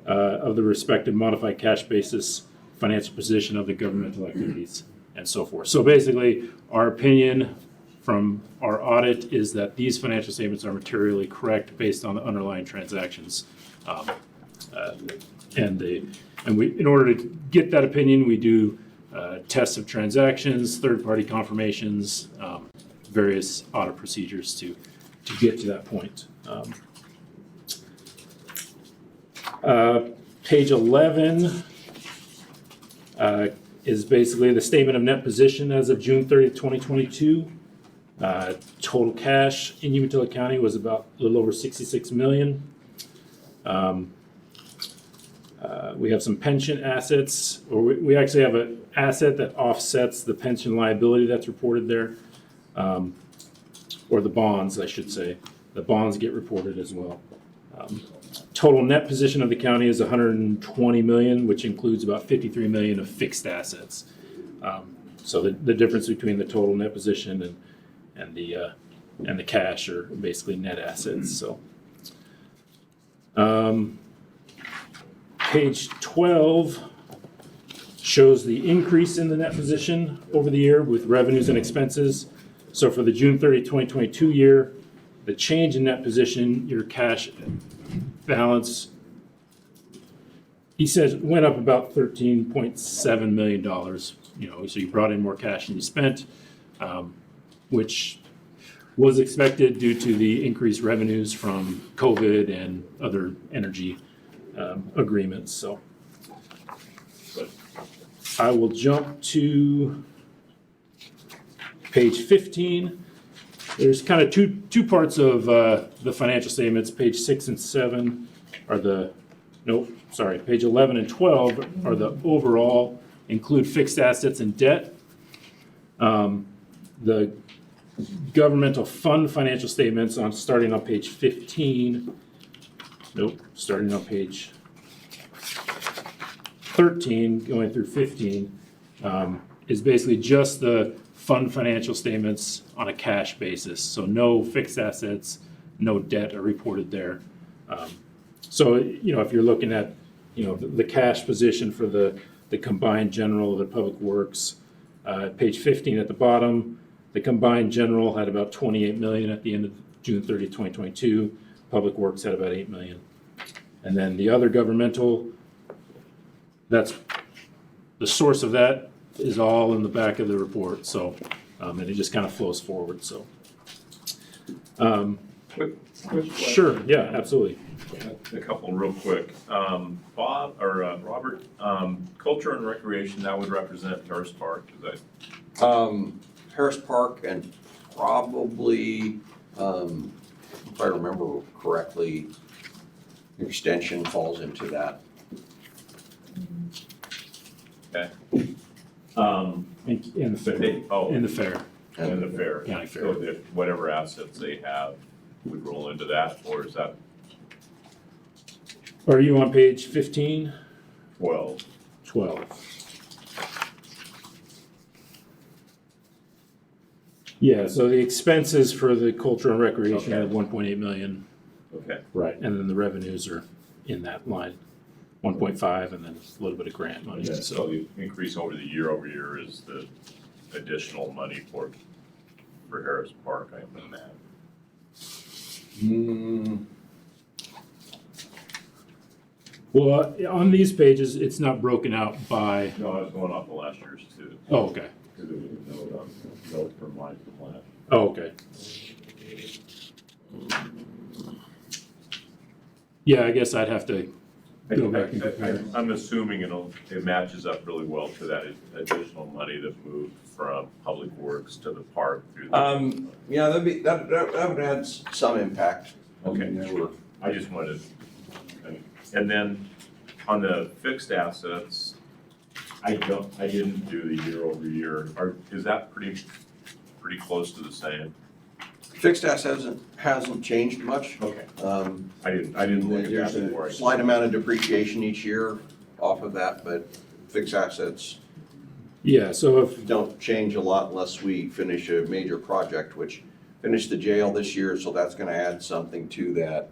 of the respective modified cash basis financial position of the governmental activities and so forth. So basically, our opinion from our audit is that these financial statements are materially correct based on the underlying transactions. And we, in order to get that opinion, we do tests of transactions, third-party confirmations, various audit procedures to get to that point. Page 11 is basically the statement of net position as of June 30th, 2022. Total cash in Umatilla County was about a little over $66 million. We have some pension assets, or we actually have an asset that offsets the pension liability that's reported there, or the bonds, I should say. The bonds get reported as well. Total net position of the county is $120 million, which includes about $53 million of fixed assets. So the difference between the total net position and the cash are basically net assets. So. Page 12 shows the increase in the net position over the year with revenues and expenses. So for the June 30, 2022 year, the change in net position, your cash balance, he says went up about $13.7 million. You know, so you brought in more cash than you spent, which was expected due to the increased revenues from COVID and other energy agreements. So I will jump to page 15. There's kind of two parts of the financial statements. Page 6 and 7 are page 11 and 12 are the overall, include fixed assets and debt. The governmental fund financial statements starting on page 15. Starting on page 13, going through 15, is basically just the fund financial statements on a cash basis. So no fixed assets, no debt are reported there. So, you know, if you're looking at, you know, the cash position for the combined general, the public works, page 15 at the bottom, the combined general had about 28 million at the end of June 30, 2022. Public Works had about 8 million. And then the other governmental, that's the source of that is all in the back of the report. So, and it just kind of flows forward. So, sure, yeah, absolutely. A couple real quick. Bob or Robert, culture and recreation, that would represent Harris Park. Is that? Harris Park and probably, if I remember correctly, extension falls into that. Okay. In the fair. In the fair. In the fair. County fair. So that whatever assets they have would roll into that, or is that Are you on page 15? 12? 12. Yeah, so the expenses for the culture and recreation Okay. are 1.8 million. Okay. Right. And then the revenues are in that line, 1.5, and then a little bit of grant money. And then, So so the increase over the year is the additional money for Harris Park, I imagine that. well, on these pages, it's not broken out by. No, I was going off the last year's too. Oh, okay. Because it was a note from line from last. Oh, okay. Yeah, I guess I'd have to go back and compare. I'm assuming it matches up really well to that additional money that moved from Public Works to the park through the. Yeah, that would add some impact. Okay, sure. I just wanted, and then on the fixed assets, I didn't do the year over year. Is that pretty close to the same? Fixed assets hasn't changed much. Okay. I didn't look at that before. There's a slight amount of depreciation each year off of that, but fixed assets Yeah, so if, don't change a lot unless we finish a major project, which finished the jail this year, so that's gonna add something to that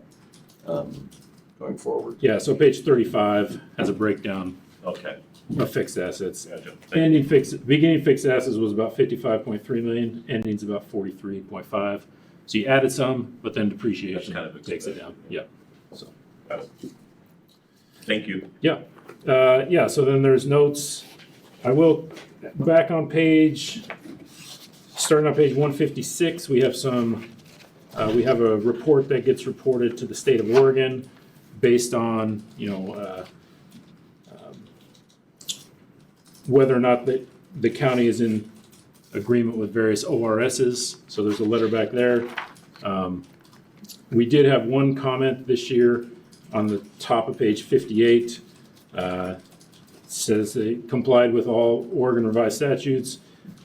going forward. yeah, so page 35 has a breakdown Okay, of fixed assets. gotcha. Beginning fixed assets was about 55.3 million, ending's about 43.5. So you added some, but then depreciation That's kind of takes it down. Yeah. So, Got it. Thank you. yeah. Yeah, so then there's notes. I will, back on page, starting on page 156, we have we have a report that gets reported to the state of Oregon based on, whether or not the county is in agreement with various ORSs. So there's a letter back there. We did have one comment this year on the top of page 58. Says they complied with all Oregon revised statutes,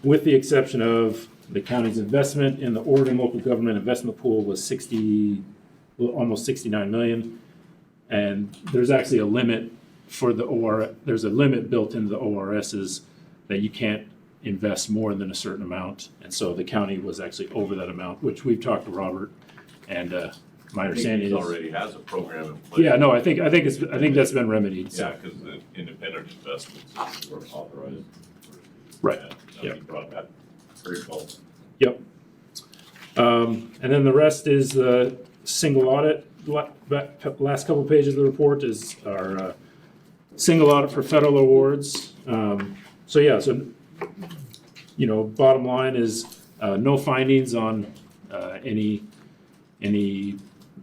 with the exception of the county's investment in the Oregon local government investment pool was almost 69 million. And there's actually a limit for there's a limit built into the ORSs that you can't invest more than a certain amount. And so the county was actually over that amount, which we've talked to Robert, and my understanding is. Already has a program in place. Yeah, no, I think that's been remedied. So. Yeah, because the independent investments were authorized. Right. Yeah. Brought that very close. Yep. And then the rest is the single audit. Last couple pages of the report is our single audit for federal awards. Bottom line is no findings on any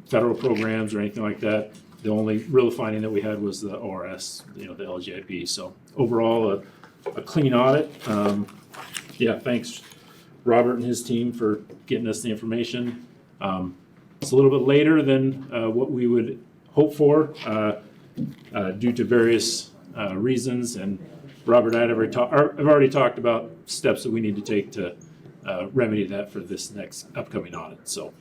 federal programs or anything like that. The only real finding that we had was the ORS, the LGIP. So overall, a clean audit. Thanks, Robert and his team, for getting us the information. It's a little bit later than what we would hope for due to various reasons. And Robert and I have already talked about steps that we need to take to remedy that for this next upcoming audit. So,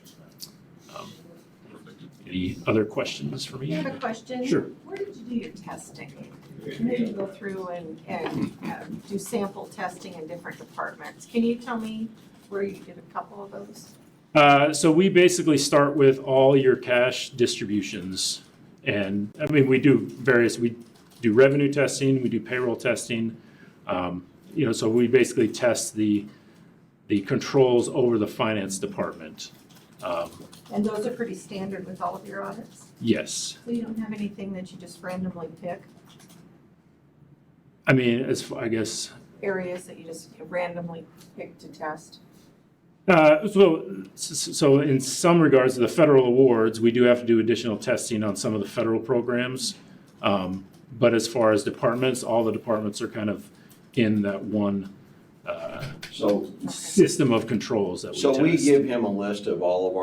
any other questions for me? I have a question. Sure. Where did you do your testing? You need to go through and do sample testing in different departments. Can you tell me where you did a couple of those? So we basically start with all your cash distributions. And we do revenue testing, we do payroll testing. So we basically test the controls over the finance department. And those are pretty standard with all of your audits? Yes. So you don't have anything that you just randomly pick? I guess. Areas that you just randomly pick to test? So in some regards, the federal awards, we do have to do additional testing on some of the federal programs. But as far as departments, all the departments are kind of in that one system of controls that we test. So we give him a list of all of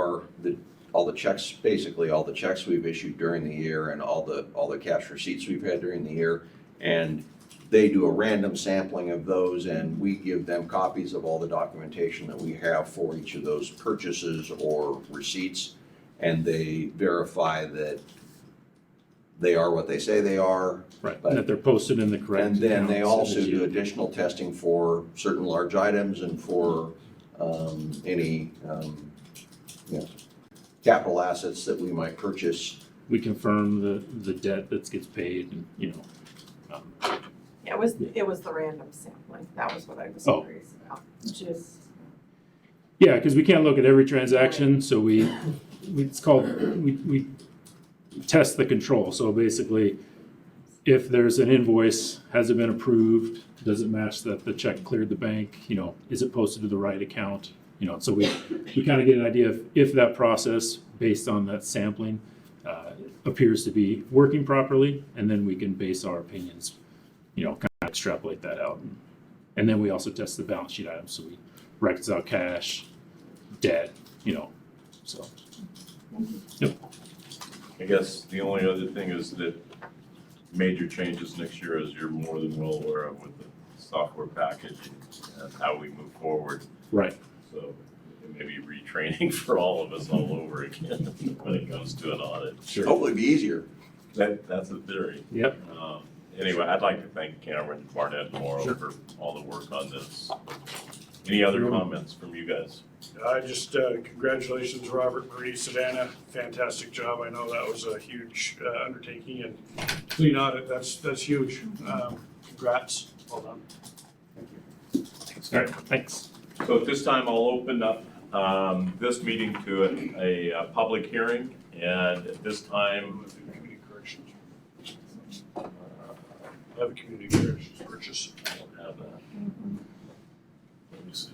all the checks, basically all the checks we've issued during the year and all the cash receipts we've had during the year. And they do a random sampling of those, and we give them copies of all the documentation that we have for each of those purchases or receipts. And they verify that they are what they say they are. Right, and that they're posted in the correct And then they accounts also and do additional testing for certain large items and for any, you know, capital assets that we might purchase. We confirm the debt that gets paid, and, you know. Yeah, it was the random sampling. That was what I was Oh. curious about. Just, Yeah, because we can't look at every transaction, so we test the control. So basically, if there's an invoice, has it been approved? Does it match that the check cleared the bank? You know, is it posted to the right account? You know, so we kind of get an idea of if that process, based on that sampling, appears to be working properly, and then we can base our opinions, you know, kind of extrapolate that out. And then we also test the balance sheet items, so we reconcile cash, debt, you know, so. Yep. I guess the only other thing is that major changes next year, as you're more than well aware of, with the software package and how we move forward. Right. So it may be retraining for all of us all over again when it comes to an audit. Sure. Hopefully be easier. That's the theory. Yep. Anyway, I'd like to thank Cameron, Barnett, and Morrow for all the work on this. Any other comments from you guys? I just, congratulations, Robert, Marie, Savannah, fantastic job. I know that was a huge undertaking, and clean audit, that's huge. Congrats, well done. All right, thanks. So at this time, I'll open up this meeting to a public hearing, and at this time, Community corrections. I have a community corrections purchase. I don't have that. Let me see.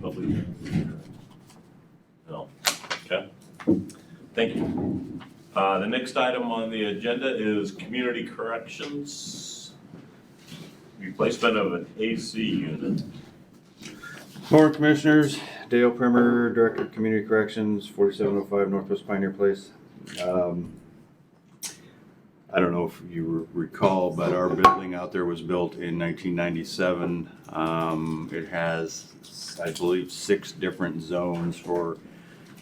Public hearing. No, okay. Thank you. The next item on the agenda is community corrections. Replacement of an AC unit. Morning, Commissioners. Dale Primer, Director of Community Corrections, 4705 Northwest Pioneer Place. I don't know if you recall, but our building out there was built in 1997. It has, I believe, 6 different zones for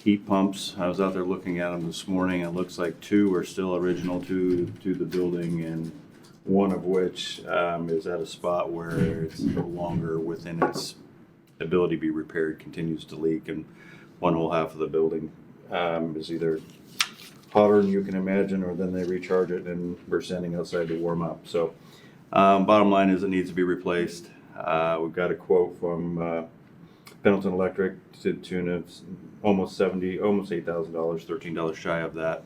heat pumps. I was out there looking at them this morning. It looks like 2 are still original to the building, and one of which is at a spot where it's no longer within its ability to be repaired, continues to leak, and one whole half of the building is either hotter than you can imagine, or then they recharge it and we're standing outside to warm up. So bottom line is it needs to be replaced. We've got a quote from Pendleton Electric to the tune of almost $8,000, $13 shy of that.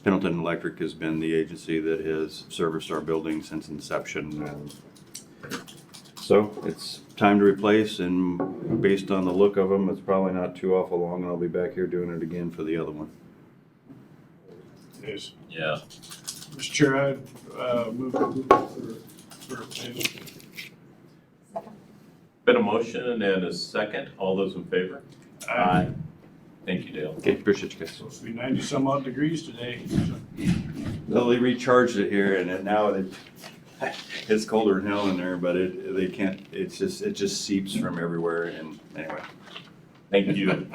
Pendleton Electric has been the agency that has serviced our building since inception. So it's time to replace, and based on the look of them, it's probably not too awful long, and I'll be back here doing it again for the other one. Yes. Yeah. Mr. Chair, I move for Been a motion and a second. All those in favor? Aye. Thank you, Dale. Okay, appreciate you guys. Supposed to be 90 some odd degrees today. Well, they recharged it here, and now it's colder than hell in there, but they can't. It just seeps from everywhere. And anyway, Thank you.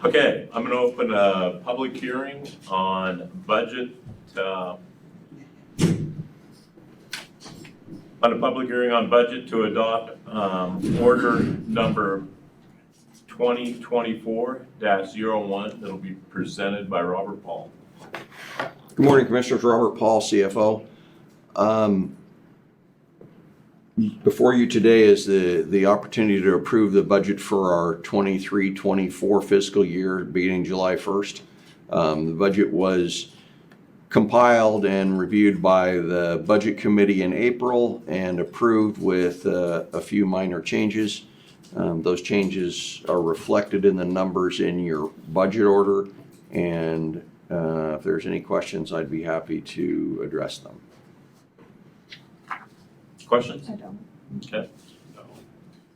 Okay, I'm gonna open a public hearing on budget, to adopt, order number 2024-01 that'll be presented by Robert Paul. Good morning, Commissioners. Robert Paul, CFO. Before you today is the opportunity to approve the budget for our 23-24 fiscal year beginning July 1st. The budget was compiled and reviewed by the Budget Committee in April and approved with a few minor changes. Those changes are reflected in the numbers in your budget order, and if there's any questions, I'd be happy to address them. Questions? I don't. Okay.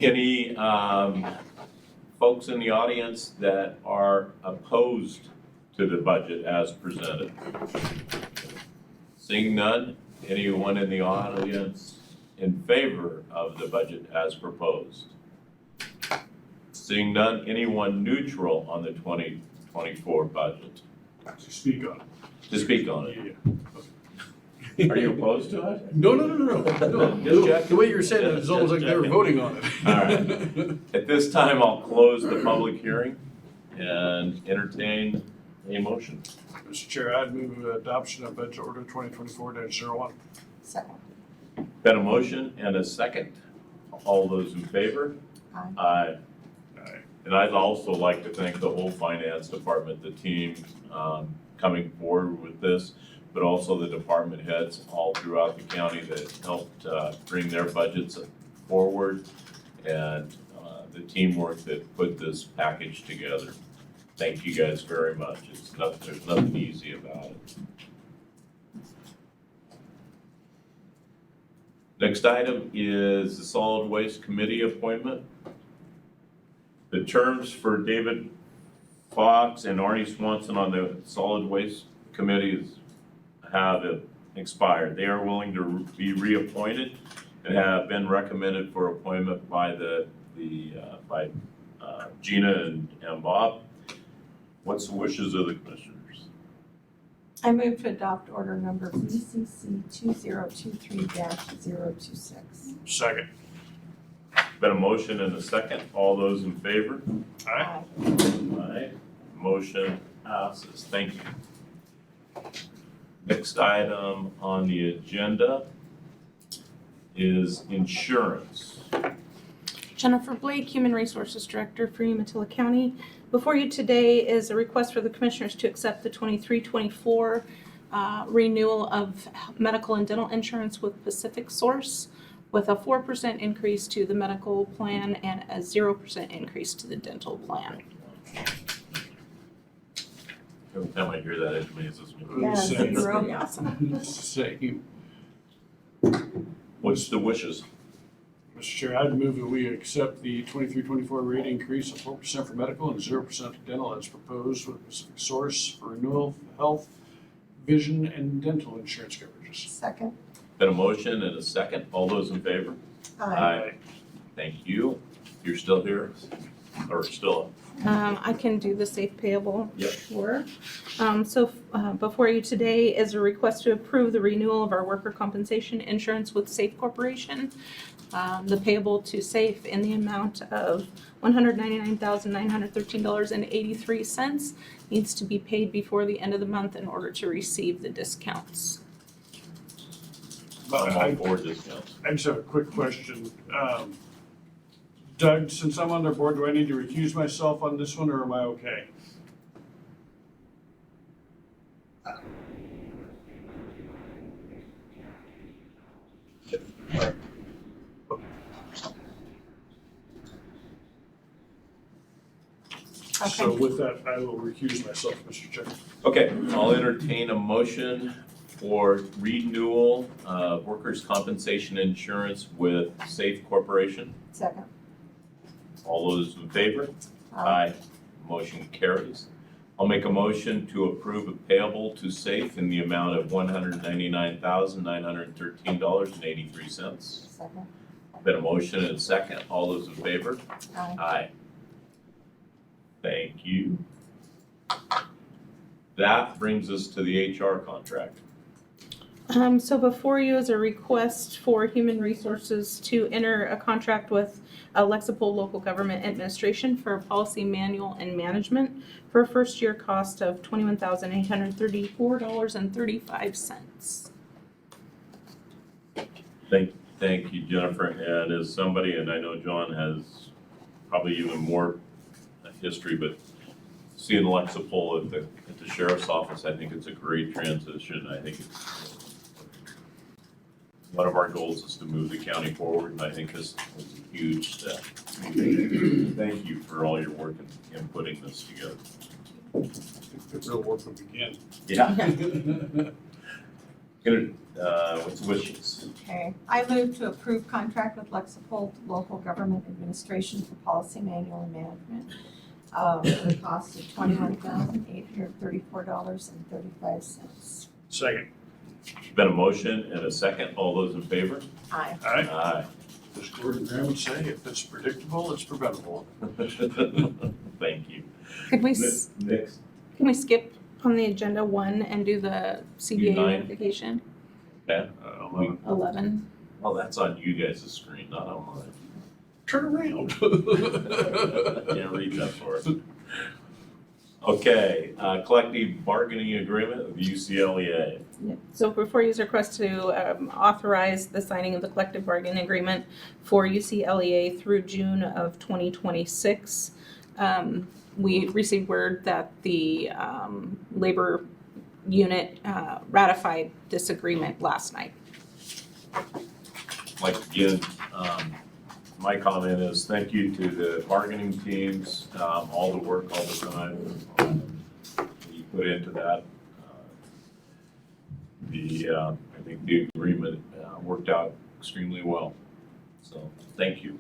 Any folks in the audience that are opposed to the budget as presented? Seeing none, anyone in the audience in favor of the budget as proposed? Seeing none, anyone neutral on the 2024 budget? To speak on it. To speak on it. Yeah. Are you opposed to it? No. Just check. The way you're saying it, it's almost like they were voting on it. All right. At this time, I'll close the public hearing and entertain a motion. Mr. Chair, I'd move adoption of budget order 2024-01. Second. Been a motion and a second. All those in favor? Aye. Aye. And I'd also like to thank the whole finance department, the team coming forward with this, but also the department heads all throughout the county that helped bring their budgets forward, and the teamwork that put this package together. Thank you guys very much. There's nothing easy about it. Next item is the Solid Waste Committee appointment. The terms for David Fox and Arnie Swanson on the Solid Waste Committees have expired. They are willing to be reappointed and have been recommended for appointment by Gina and Bob. What's the wishes of the commissioners? I move to adopt order number BCC 2023-026. Second. Been a motion and a second. All those in favor? Aye. Aye. Motion passes. Thank you. Next item on the agenda is insurance. Jennifer Blake, Human Resources Director for Umatilla County. Before you today is a request for the Commissioners to accept the 23-24 renewal of medical and dental insurance with Pacific Source, with a 4% increase to the medical plan and a 0% increase to the dental plan. Every time I hear that, it amazes me. Yes, Same. it's really awesome. Same. What's the wishes? Mr. Chair, I'd move that we accept the 23-24 rate increase of 4% for medical and 0% dental as proposed with Pacific Source for renewal, health, vision, and dental insurance coverages. Second. Been a motion and a second. All those in favor? Aye. Thank you. You're still here? Or still? I can do the SAIF Payable. Yep. Sure. Before you today is a request to approve the renewal of our worker compensation insurance with SAIF Corporation. The payable to SAIF in the amount of $199,913.83 needs to be paid before the end of the month in order to receive the discounts. I'm on board discounts. I just have a quick question. Doug, since I'm on their board, do I need to recuse myself on this one, or am I okay? So with that, I will recuse myself, Mr. Chair. Okay, I'll entertain a motion for renewal of workers' compensation insurance with SAIF Corporation. Second. All those in favor? Aye. Motion carries. I'll make a motion to approve a payable to SAIF in the amount of $199,913.83. Second. Been a motion and a second. All those in favor? Aye. Aye. Thank you. That brings us to the HR contract. So before you is a request for Human Resources to enter a contract with Lexipol Local Government Administration for a policy manual and management for a first-year cost of $21,834.35. Thank you, Jennifer. And as somebody, and I know John has probably even more history, but seeing Lexipol at the sheriff's office, I think it's a great transition. I think it's one of our goals is to move the county forward, and I think this is a huge step. Thank you for all your work in putting this together. The real work will begin. Yeah. What's wishes? Okay. I move to approve contract with Lexipol Local Government Administration for policy manual and management for the cost of $21,834.35. Second. Been a motion and a second. All those in favor? Aye. Aye. Aye. As Gordon Graham would say, if it's predictable, it's preventable. Thank you. Could we, Next. can we skip on the agenda 1 and do the CBA Do 9. ratification? Okay. 11. Oh, that's on you guys' screen, not on mine. Turn around. Can't read that far. Okay, collective bargaining agreement with UCLEA. So before you is a request to authorize the signing of the collective bargaining agreement for UCLEA through June of 2026. We received word that the labor unit ratified this agreement last night. Like, again, my comment is thank you to the bargaining teams, all the work, all the time you put into that. I think the agreement worked out extremely well. So, thank you.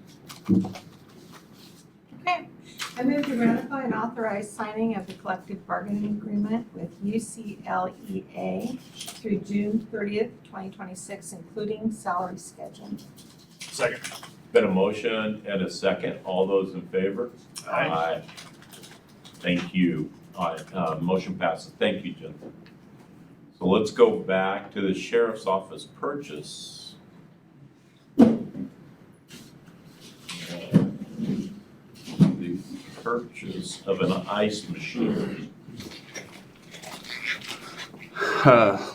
Okay, I move to ratify and authorize signing of the collective bargaining agreement with UCLEA through June 30th, 2026, including salary schedule. Second. Been a motion and a second. All those in favor? Aye. Thank you. All right, motion passes. Thank you, Jen. So let's go back to the sheriff's office purchase. The purchase of an ice machine.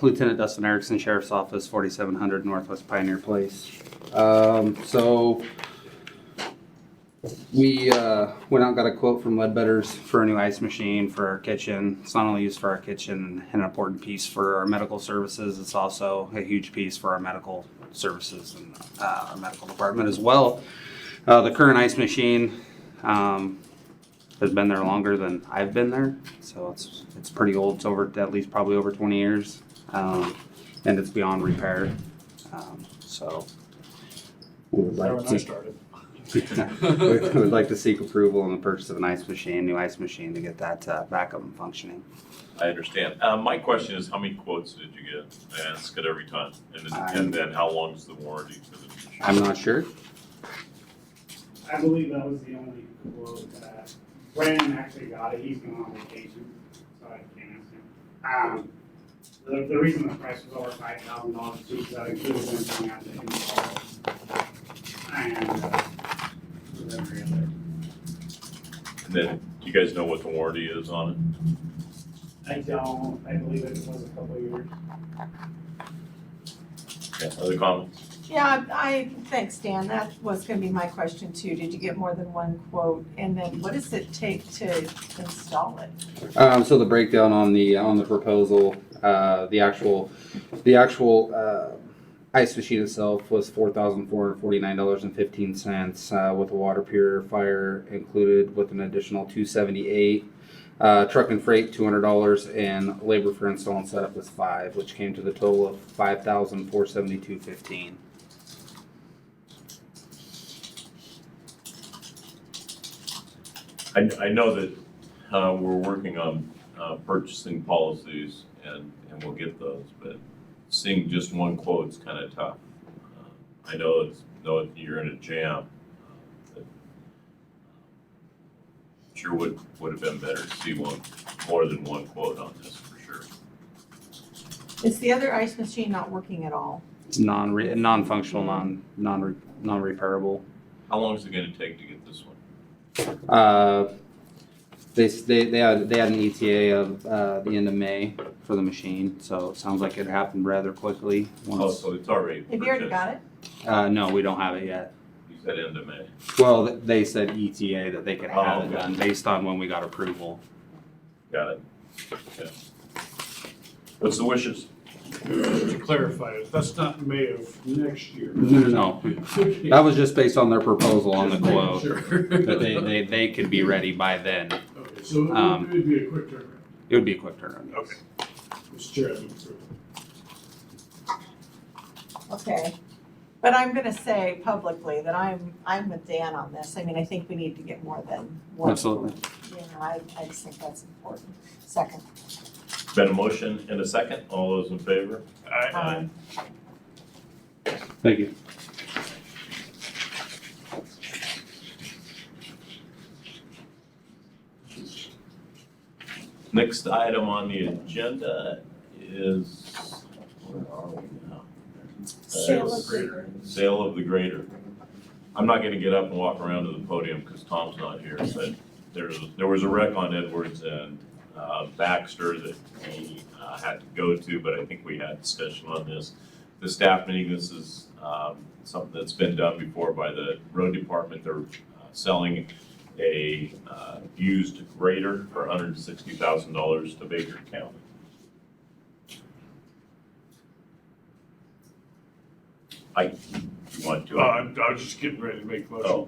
Lieutenant Dustin Erickson, Sheriff's Office, 4700 Northwest Pioneer Place. So we went out and got a quote from Ledbetter's for a new ice machine for our kitchen. It's not only used for our kitchen, an important piece for our medical services. It's also a huge piece for our medical services and our medical department as well. The current ice machine has been there longer than I've been there, so it's pretty old. It's over at least probably over 20 years, and it's beyond repair. So we would like we would like to seek approval on the purchase of an ice machine, new ice machine, to get that back up and functioning. I understand. My question is, how many quotes did you get? I ask it every time. And then how long is the warranty for the machine? I'm not sure. I believe that was the only quote that Brandon actually got it. He's been on vacation, so I can't ask him. The reason the price was over $5,000 too, because that included everything at the install and every other. And then, do you guys know what the warranty is on I don't. I believe it was a couple of years. it? Okay, other comments? Yeah, thanks, Dan. That was gonna be my question too. Did you get more than one quote? And then what does it take to install it? So the breakdown on the proposal, the actual ice machine itself was $4,449.15 with a water purifier included with an additional $278. Truck and freight $200, and labor for install and setup was $5, which came to the total of $5,472.15. I know that we're working on purchasing policies and we'll get those, but seeing just one quote is kind of tough. I know you're in a jam. Sure would have been better to see more than one quote on this for sure. Is the other ice machine not working at all? Non-functional, non-repairable. How long is it going to take to get this one? They had an ETA of the end of May for the machine, so it sounds like it happened rather quickly. So it's already. Have you already got it? No, we don't have it yet. You said end of May. Well, they said ETA that they could have it okay. done based on when we got approval. Got it. Okay. What's the wishes? To clarify, that's not May of next year. No. That was just based on their proposal on the Just making quote. sure. That they could be ready by then. Okay, so it would be a quick turnaround. It would be a quick turnaround. Yes. Okay. Mr. Chair, I move approval. Okay. But I'm gonna say publicly that I'm with Dan on this. I mean, I think we need to get more than one. Absolutely. You know, I just think that's important. Second. Been a motion and a second. All those in favor? Aye. Thank you. Next item on the agenda is, where are we now? Sale of grader. Sale of the grader. I'm not gonna get up and walk around to the podium because Tom's not here, but there was a wreck on Edwards and Baxter that he had to go to, but I think we had discussion on this. The staff meeting, this is something that's been done before by the road department. They're selling a used grader for $160,000 to Baker County. You want to? I was just getting ready to make a motion.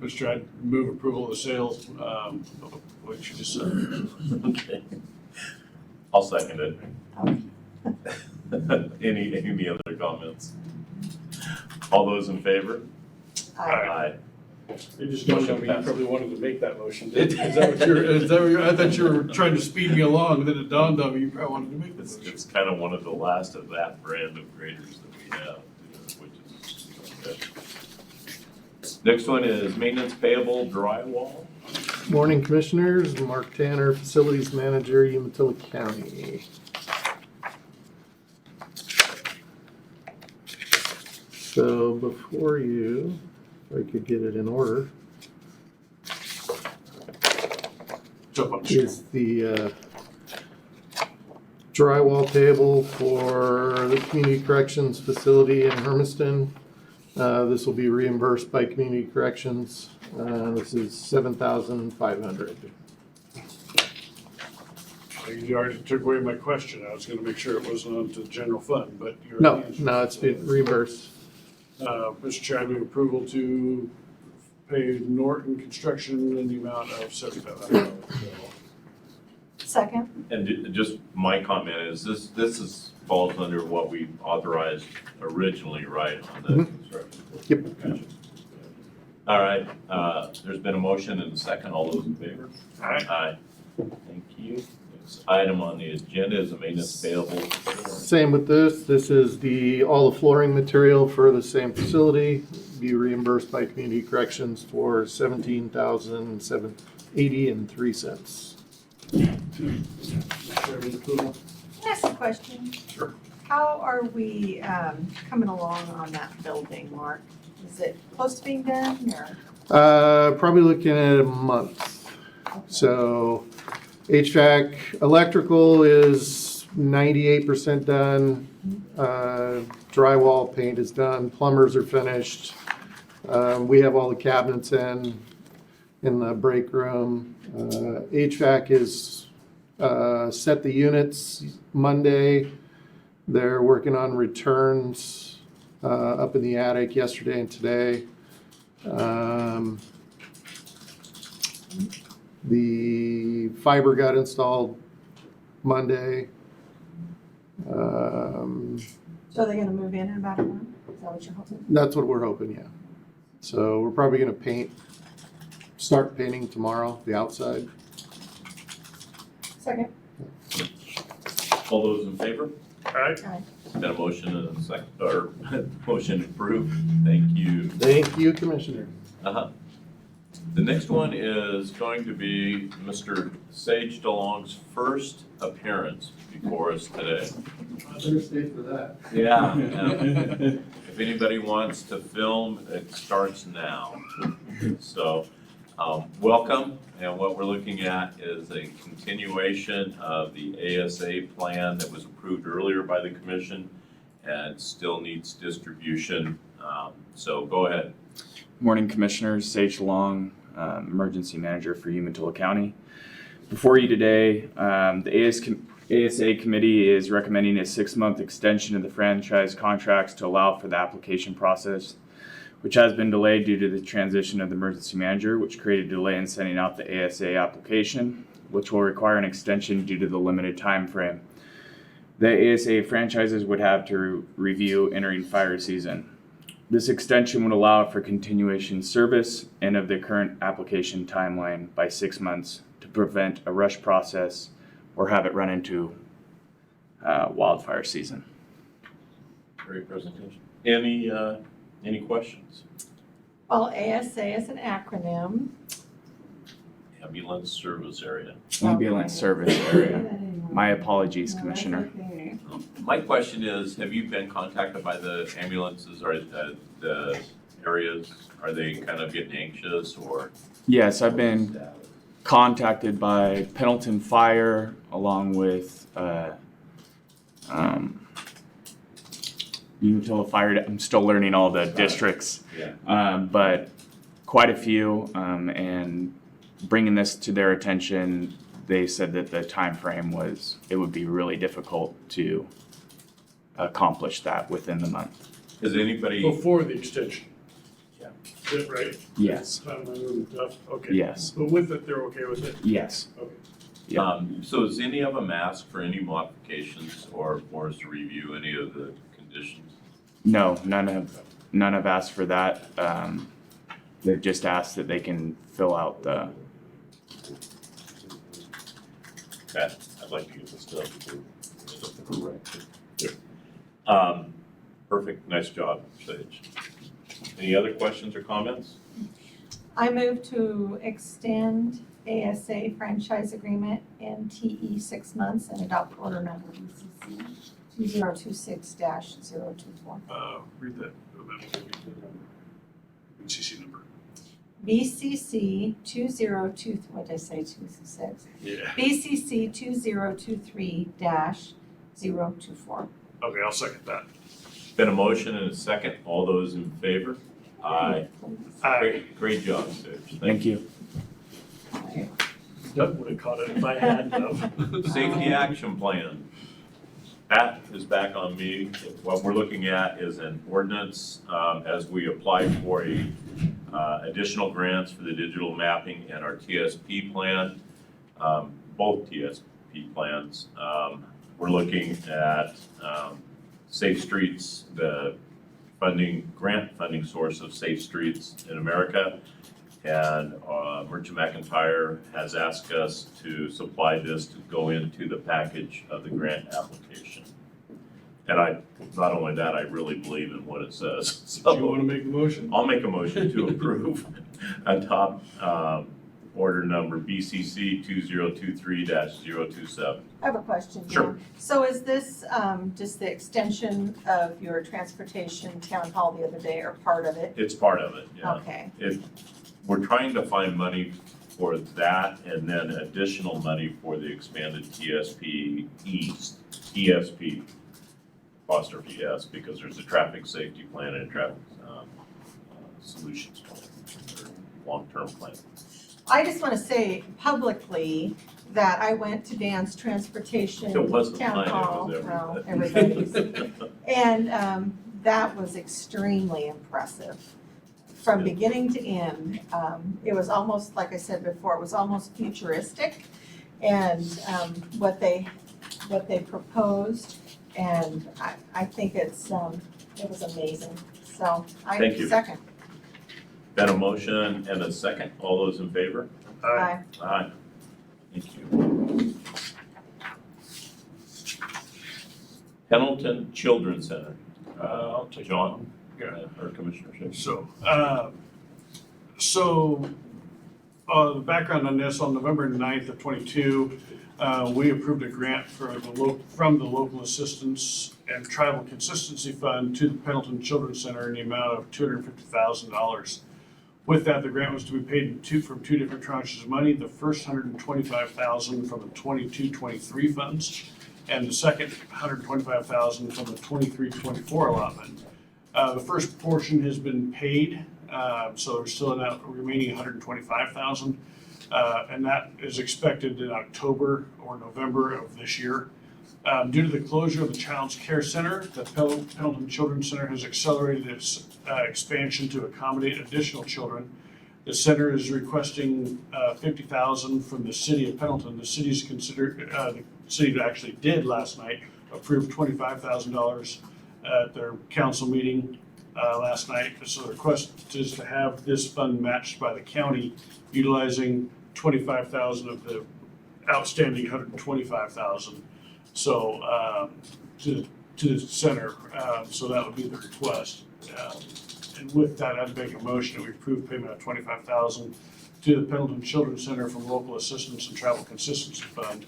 Mr. I'd move approval of the sales, what you just said. Okay. I'll second it. Any other comments? All those in favor? Aye. It just dawned on me, you probably wanted to make that motion. Is that what you're, I thought you were trying to speed me along, then it dawned on me, you probably wanted to make this motion. It's kind of one of the last of that brand of graders that we have, which is good. Next one is maintenance payable drywall. Morning, Commissioners. Mark Tanner, Facilities Manager, Umatilla County. So before you, if I could get it in order, is the drywall payable for the Community Corrections Facility in Hermiston. This will be reimbursed by Community Corrections. This is $7,500. You already took away my question. I was gonna make sure it wasn't on to the general fund, but you're. No, it's been reimbursed. Mr. Chair, I move approval to pay Norton Construction in the amount of $7,500. Second. And just my comment is this falls under what we authorized originally, right, on the construction? Yep. Gotcha. All right, there's been a motion and a second. All those in favor? Aye. Thank you. Next item on the agenda is a maintenance payable. Same with this. This is all the flooring material for the same facility. Be reimbursed by Community Corrections for $17,780.03. Can I ask a question? Sure. How are we coming along on that building, Mark? Is it close to being done or? Probably looking at a month. So HVAC, electrical is 98% done. Drywall paint is done. Plumbers are finished. We have all the cabinets in the break room. HVAC is set the units Monday. They're working on returns up in the attic yesterday and today. The fiber got installed Monday. So they're gonna move in about a month? Is that what you're hoping? That's what we're hoping, yeah. So we're probably gonna start painting tomorrow, the outside. Second. All those in favor? Aye. Aye. Got a motion and a second, or motion approved. Thank you. Thank you, Commissioner. The next one is going to be Mr. Sage DeLong's first appearance before us today. I better stay for that. Yeah. If anybody wants to film, it starts now. So, welcome, and what we're looking at is a continuation of the ASA plan that was approved earlier by the commission and still needs distribution. So go ahead. Morning, Commissioners. Sage Long, Emergency Manager for Umatilla County. Before you today, the ASA Committee is recommending a 6-month extension of the franchise contracts to allow for the application process, which has been delayed due to the transition of the Emergency Manager, which created a delay in sending out the ASA application, which will require an extension due to the limited time frame. The ASA franchises would have to review entering fire season. This extension would allow for continuation service and of the current application timeline by 6 months to prevent a rush process or have it run into wildfire season. Great presentation. Any questions? Well, ASA is an acronym. Ambulance Service Area. Ambulance Service Area. My apologies, Commissioner. My question is, have you been contacted by the ambulances or the areas? Are they kind of getting anxious or? Yes, I've been contacted by Pendleton Fire along with Umatilla Fire. I'm still learning all the districts, but quite a few. And bringing this to their attention, they said that the time frame was it would be really difficult to accomplish that within the month. Has anybody? Before the extension. Yeah. Is that right? Yes. Timeline and stuff? Okay. Yes. But with it, they're okay with it? Yes. Okay. Yeah. So has any of them asked for any modifications or for us to review any of the conditions? No, none have asked for that. They've just asked that they can fill out the. Okay, I'd like to get this stuff corrected. Perfect, nice job, Sage. Any other questions or comments? I move to extend ASA franchise agreement NTE 6 months and adopt order number BCC 2026-024. Read that. BCC number. BCC 2023, what did I say, 226? Yeah. BCC 2023-024. Okay, I'll second that. Been a motion and a second. All those in favor? Aye. Aye. Great job, Sage. Thank you. Doug would have caught it if I had enough. Safety action plan. That is back on me. What we're looking at is an ordinance as we apply for additional grants for the digital mapping and our TSP plan, both TSP plans. We're looking at Safe Streets, the grant funding source of Safe Streets in America. And Merchant McIntyre has asked us to supply this to go into the package of the grant application. And not only that, I really believe in what it says. So Do you want to make a motion? I'll make a motion to approve adopt order number BCC 2023-027. I have a question. Sure. Jan. So is this just the extension of your transportation town hall the other day or part of it? It's part of it, yeah. Okay. We're trying to find money for that and then additional money for the expanded TSP East, TSP apostrophe S, because there's a traffic safety plan and a traffic solutions plan, or long-term plan. I just want to say publicly that I went to Dan's transportation It wasn't town mine, it hall. was Well, everybody's. everybody's. And that was extremely impressive. From beginning to end, it was almost, like I said before, it was almost futuristic. And what they proposed, and I think it was amazing. So Thank I you. second. Been a motion and a second. All those in favor? Aye. Aye. Thank you. Pendleton Children's Center. I'll take John, Yeah. or Commissioner Shea. So, the background on this, on November 9th of '22, we approved a grant from the Local Assistance and Tribal Consistency Fund to the Pendleton Children's Center in the amount of $250,000. With that, the grant was to be paid from two different tranches of money. The first $125,000 from the 22-23 funds, and the second $125,000 from the 23-24 allotment. The first portion has been paid, so there's still that remaining $125,000, and that is expected in October or November of this year. Due to the closure of the Child's Care Center, the Pendleton Children's Center has accelerated its expansion to accommodate additional children. The center is requesting $50,000 from the city of Pendleton. The city's the city actually did last night approve $25,000 at their council meeting last night. So the request is to have this fund matched by the county, utilizing $25,000 of the outstanding $125,000. So to the center, so that would be the request. And with that, I'd make a motion that we approve payment of $25,000 to the Pendleton Children's Center from Local Assistance and Travel Consistency Fund.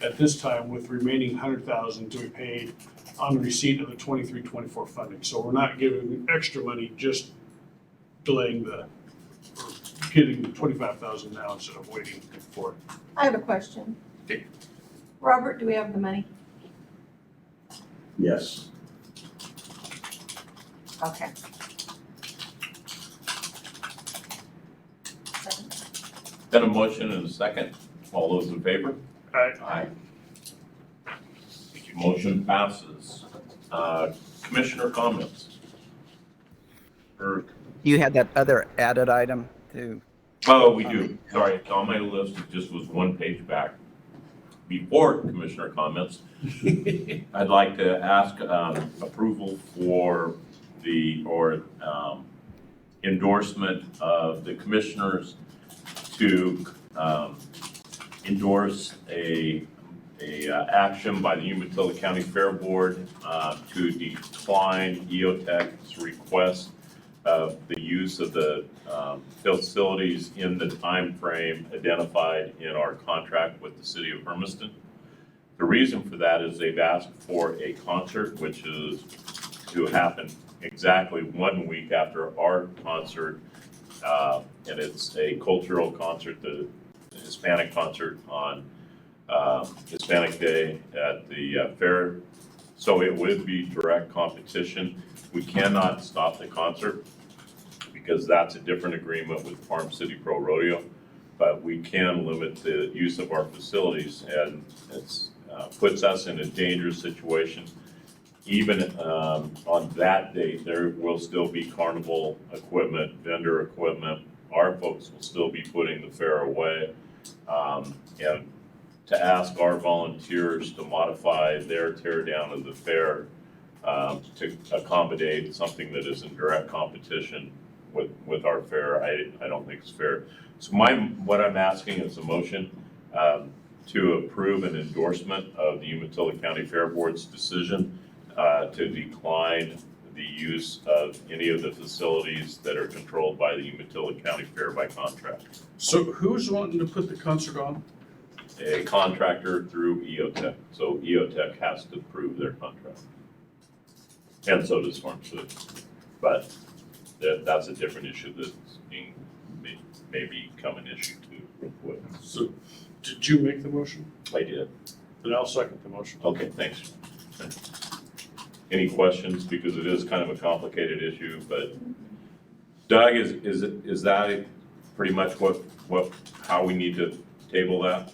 At this time, with remaining $100,000 to be paid on receipt of the 23-24 funding. So we're not giving extra money, just delaying getting the 25,000 now instead of waiting for it. I have a question. Okay. Robert, do we have the money? Yes. Okay. Got a motion and a second. All those in favor? Aye. Motion passes. Commissioner comments? You had that other added item too. Oh, we do. Sorry, it's on my list. It just was one page back. Before commissioner comments, I'd like to ask approval for endorsement of the commissioners to endorse a action by the Umatilla County Fair Board to decline EOTech's request of the use of the facilities in the time frame identified in our contract with the city of Hermiston. The reason for that is they've asked for a concert, which is to happen exactly 1 week after our concert, and it's a cultural concert, the Hispanic concert on Hispanic Day at the fair. So it would be direct competition. We cannot stop the concert because that's a different agreement with Farm City Pro Rodeo, but we can limit the use of our facilities, and it's puts us in a dangerous situation. Even on that date, there will still be carnival equipment, vendor equipment. Our folks will still be putting the fair away. And to ask our volunteers to modify their tear down of the fair to accommodate something that is in direct competition with our fair, I don't think it's fair. So what I'm asking is a motion to approve an endorsement of the Umatilla County Fair Board's decision to decline the use of any of the facilities that are controlled by the Umatilla County Fair by contract. So who's wanting to put the concert on? A contractor through EOTech, so EOTech has to approve their contract. And so does Farm City. But that's a different issue that's may become an issue too. So did you make the motion? I did. Then I'll second the motion. Okay, thanks. Any questions? Because it is kind of a complicated issue, but Doug, is that pretty much how we need to table that?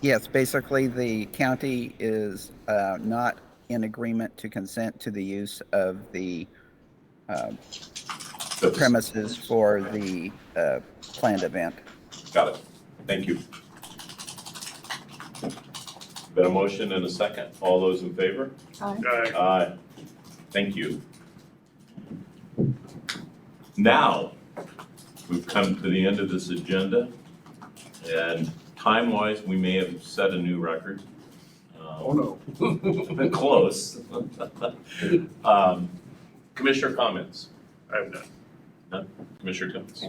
Yes, basically the county is not in agreement to consent to the use of the premises for the planned event. Got it. Thank you. Been a motion and a second. All those in favor? Aye. Aye. Thank you. Now, we've come to the end of this agenda, and time-wise, we may have set a new record. Oh, no. Close. Commissioner comments? I have none. None? Commissioner comments?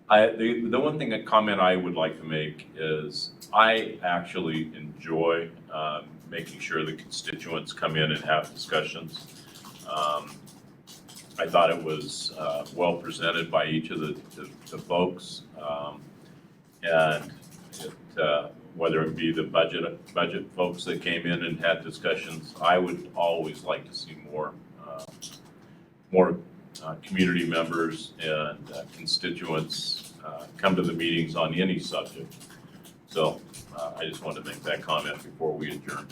The one thing, a comment I would like to make is I actually enjoy making sure the constituents come in and have discussions. I thought it was well presented by each of the folks. And whether it be the budget folks that came in and had discussions, I would always like to see more community members and constituents come to the meetings on any subject. So I just wanted to make that comment before we adjourn.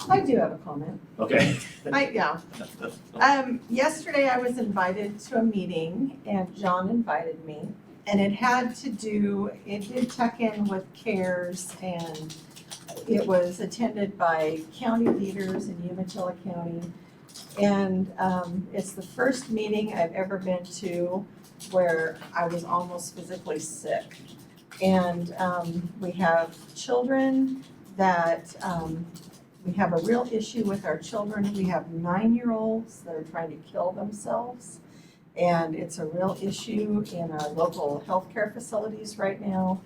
I do have a comment. Okay. Yesterday I was invited to a meeting and John invited me. And it did tuck in with CARES, and it was attended by county leaders in Umatilla County. And it's the first meeting I've ever been to where I was almost physically sick. And we have children that, we have a real issue with our children. We have 9-year-olds that are trying to kill themselves. And it's a real issue in our local healthcare facilities right now.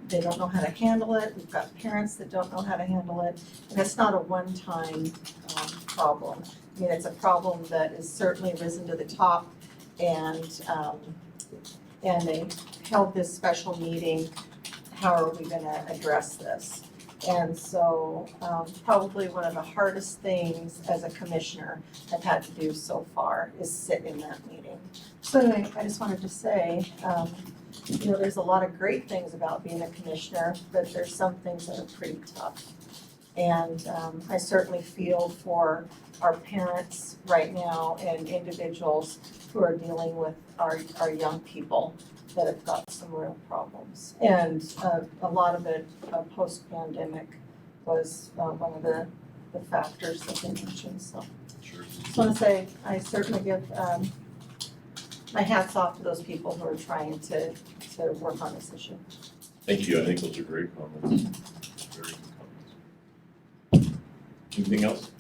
they don't know how to handle it. We've got parents that don't know how to handle it. And it's not a one-time problem. I mean, it's a problem that has certainly risen to the top, and they held this special meeting. How are we gonna address this? And so probably one of the hardest things as a commissioner I've had to do so far is sit in that meeting. So anyway, I just wanted to say, there's a lot of great things about being a commissioner, but there's some things that are pretty tough. And I certainly feel for our parents right now and individuals who are dealing with our young people that have got some real problems. And a lot of it post-pandemic was one of the factors that they mentioned, so. Sure. Just want to say, I certainly give my hats off to those people who are trying to work on this issue. Thank you. I think those are great comments. Very good comments. Anything else?